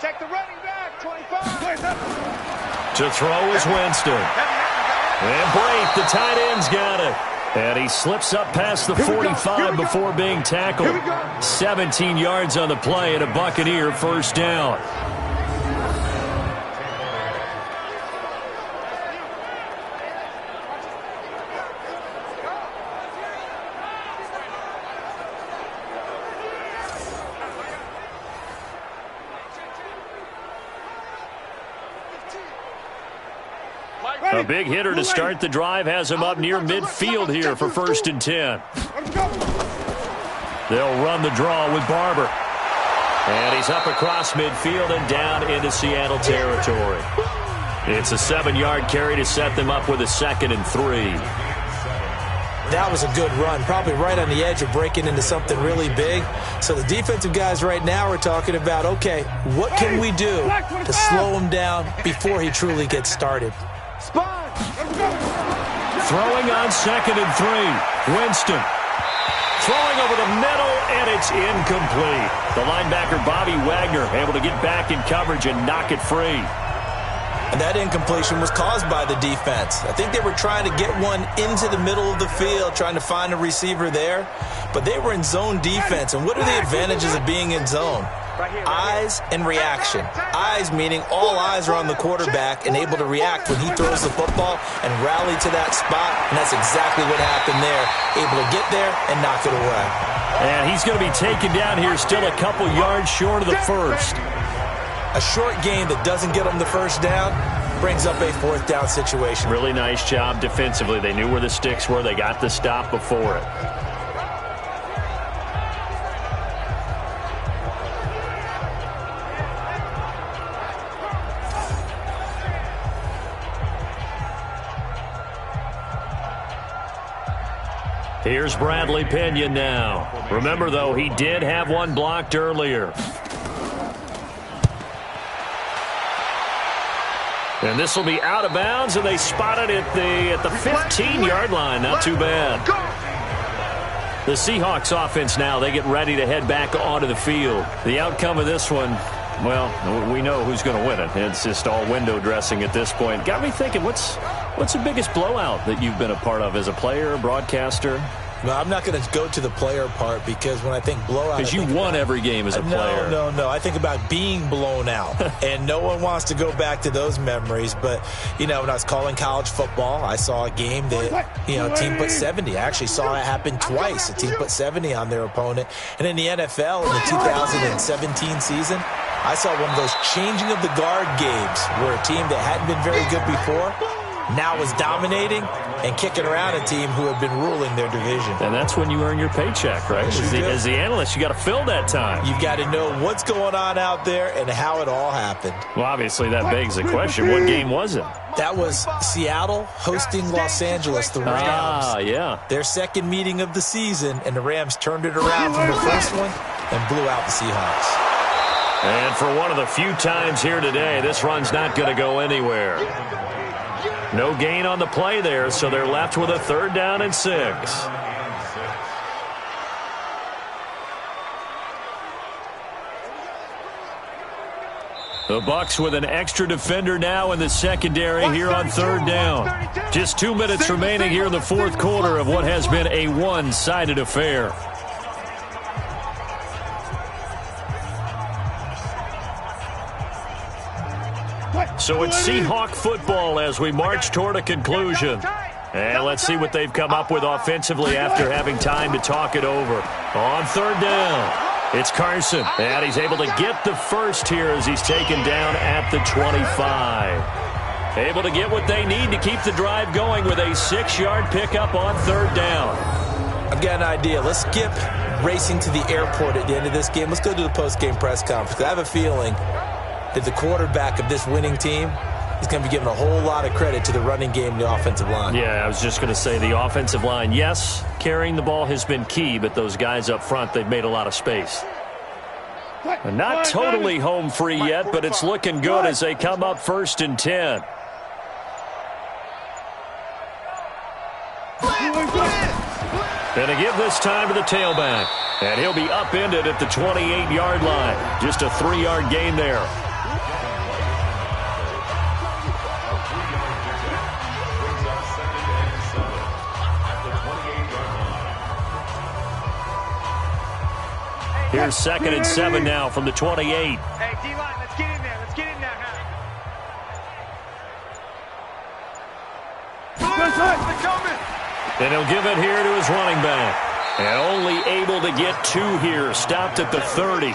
Check the running back, 25. To throw is Winston. And Brate, the tight end's got it. And he slips up past the 45 before being tackled. 17 yards on the play and a Buccaneer first down. A big hitter to start the drive has him up near midfield here for 1st and 10. They'll run the draw with Barber. And he's up across midfield and down into Seattle territory. It's a 7-yard carry to set them up with a 2nd and 3. That was a good run, probably right on the edge of breaking into something really big. So the defensive guys right now are talking about, okay, what can we do to slow him down before he truly gets started? Throwing on 2nd and 3. Winston. Throwing over the middle, and it's incomplete. The linebacker, Bobby Wagner, able to get back in coverage and knock it free. And that incompletion was caused by the defense. I think they were trying to get one into the middle of the field, trying to find a receiver there. But they were in zone defense. And what are the advantages of being in zone? Eyes and reaction. Eyes meaning all eyes are on the quarterback and able to react when he throws the football and rally to that spot. And that's exactly what happened there. Able to get there and knock it away. And he's going to be taken down here still a couple yards short of the first. A short game that doesn't get them the first down brings up a 4th down situation. Really nice job defensively. They knew where the sticks were. They got the stop before it. Here's Bradley Pinion now. Remember, though, he did have one blocked earlier. And this will be out of bounds, and they spot it at the 15-yard line. Not too bad. The Seahawks offense now, they get ready to head back onto the field. The outcome of this one, well, we know who's going to win it. It's just all window dressing at this point. Got me thinking, what's the biggest blowout that you've been a part of as a player, broadcaster? Well, I'm not going to go to the player part because when I think blowout... Because you won every game as a player. No. I think about being blown out. And no one wants to go back to those memories. But, when I was calling college football, I saw a game that, a team put 70. I actually saw it happen twice. A team put 70 on their opponent. And in the NFL, in the 2017 season, I saw one of those changing of the guard games where a team that hadn't been very good before now was dominating and kicking around a team who had been ruling their division. And that's when you earn your paycheck, right? As the analyst, you got to fill that time. You've got to know what's going on out there and how it all happened. Well, obviously, that begs the question, what game was it? That was Seattle hosting Los Angeles, the Rams. Yeah. Their second meeting of the season, and the Rams turned it around from the first one and blew out the Seahawks. And for one of the few times here today, this run's not going to go anywhere. No gain on the play there, so they're left with a 3rd down and 6. The Bucs with an extra defender now in the secondary here on 3rd down. Just 2 minutes remaining here in the 4th quarter of what has been a one-sided affair. So it's Seahawk football as we march toward a conclusion. And let's see what they've come up with offensively after having time to talk it over. On 3rd down, it's Carson. And he's able to get the first here as he's taken down at the 25. Able to get what they need to keep the drive going with a 6-yard pickup on 3rd down. I've got an idea. Let's skip racing to the airport at the end of this game. Let's go to the post-game press conference. I have a feeling that the quarterback of this winning team is going to be given a whole lot of credit to the running game and the offensive line. Yeah, I was just going to say the offensive line, yes, carrying the ball has been key, but those guys up front, they've made a lot of space. And not totally home free yet, but it's looking good as they come up 1st and 10. And to give this time to the tailback. And he'll be upended at the 28-yard line. Just a 3-yard gain there. Here's 2nd and 7 now from the 28. Hey, D-line, let's get in there. Let's get in there. And he'll give it here to his running back. And only able to get 2 here. Stopped at the 30.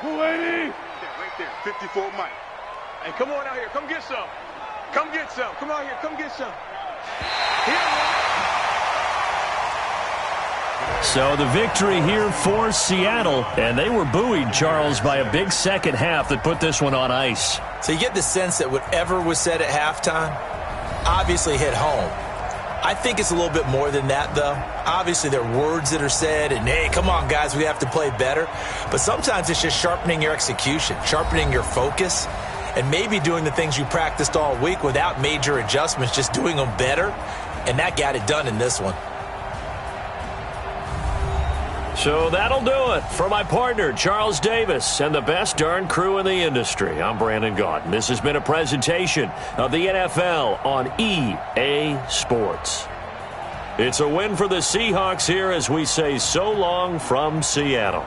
Right there, 54 Mike. Hey, come on out here. Come get some. Come get some. Come out here. Come get some. So the victory here for Seattle. And they were buoyed, Charles, by a big second half that put this one on ice. So you get the sense that whatever was said at halftime obviously hit home. I think it's a little bit more than that, though. Obviously, there are words that are said, and, hey, come on, guys, we have to play better. But sometimes it's just sharpening your execution, sharpening your focus, and maybe doing the things you practiced all week without major adjustments, just doing them better, and that got it done in this one. So that'll do it for my partner, Charles Davis, and the best darn crew in the industry. I'm Brandon Gaudin. This has been a presentation of the NFL on EA Sports. It's a win for the Seahawks here as we say so long from Seattle.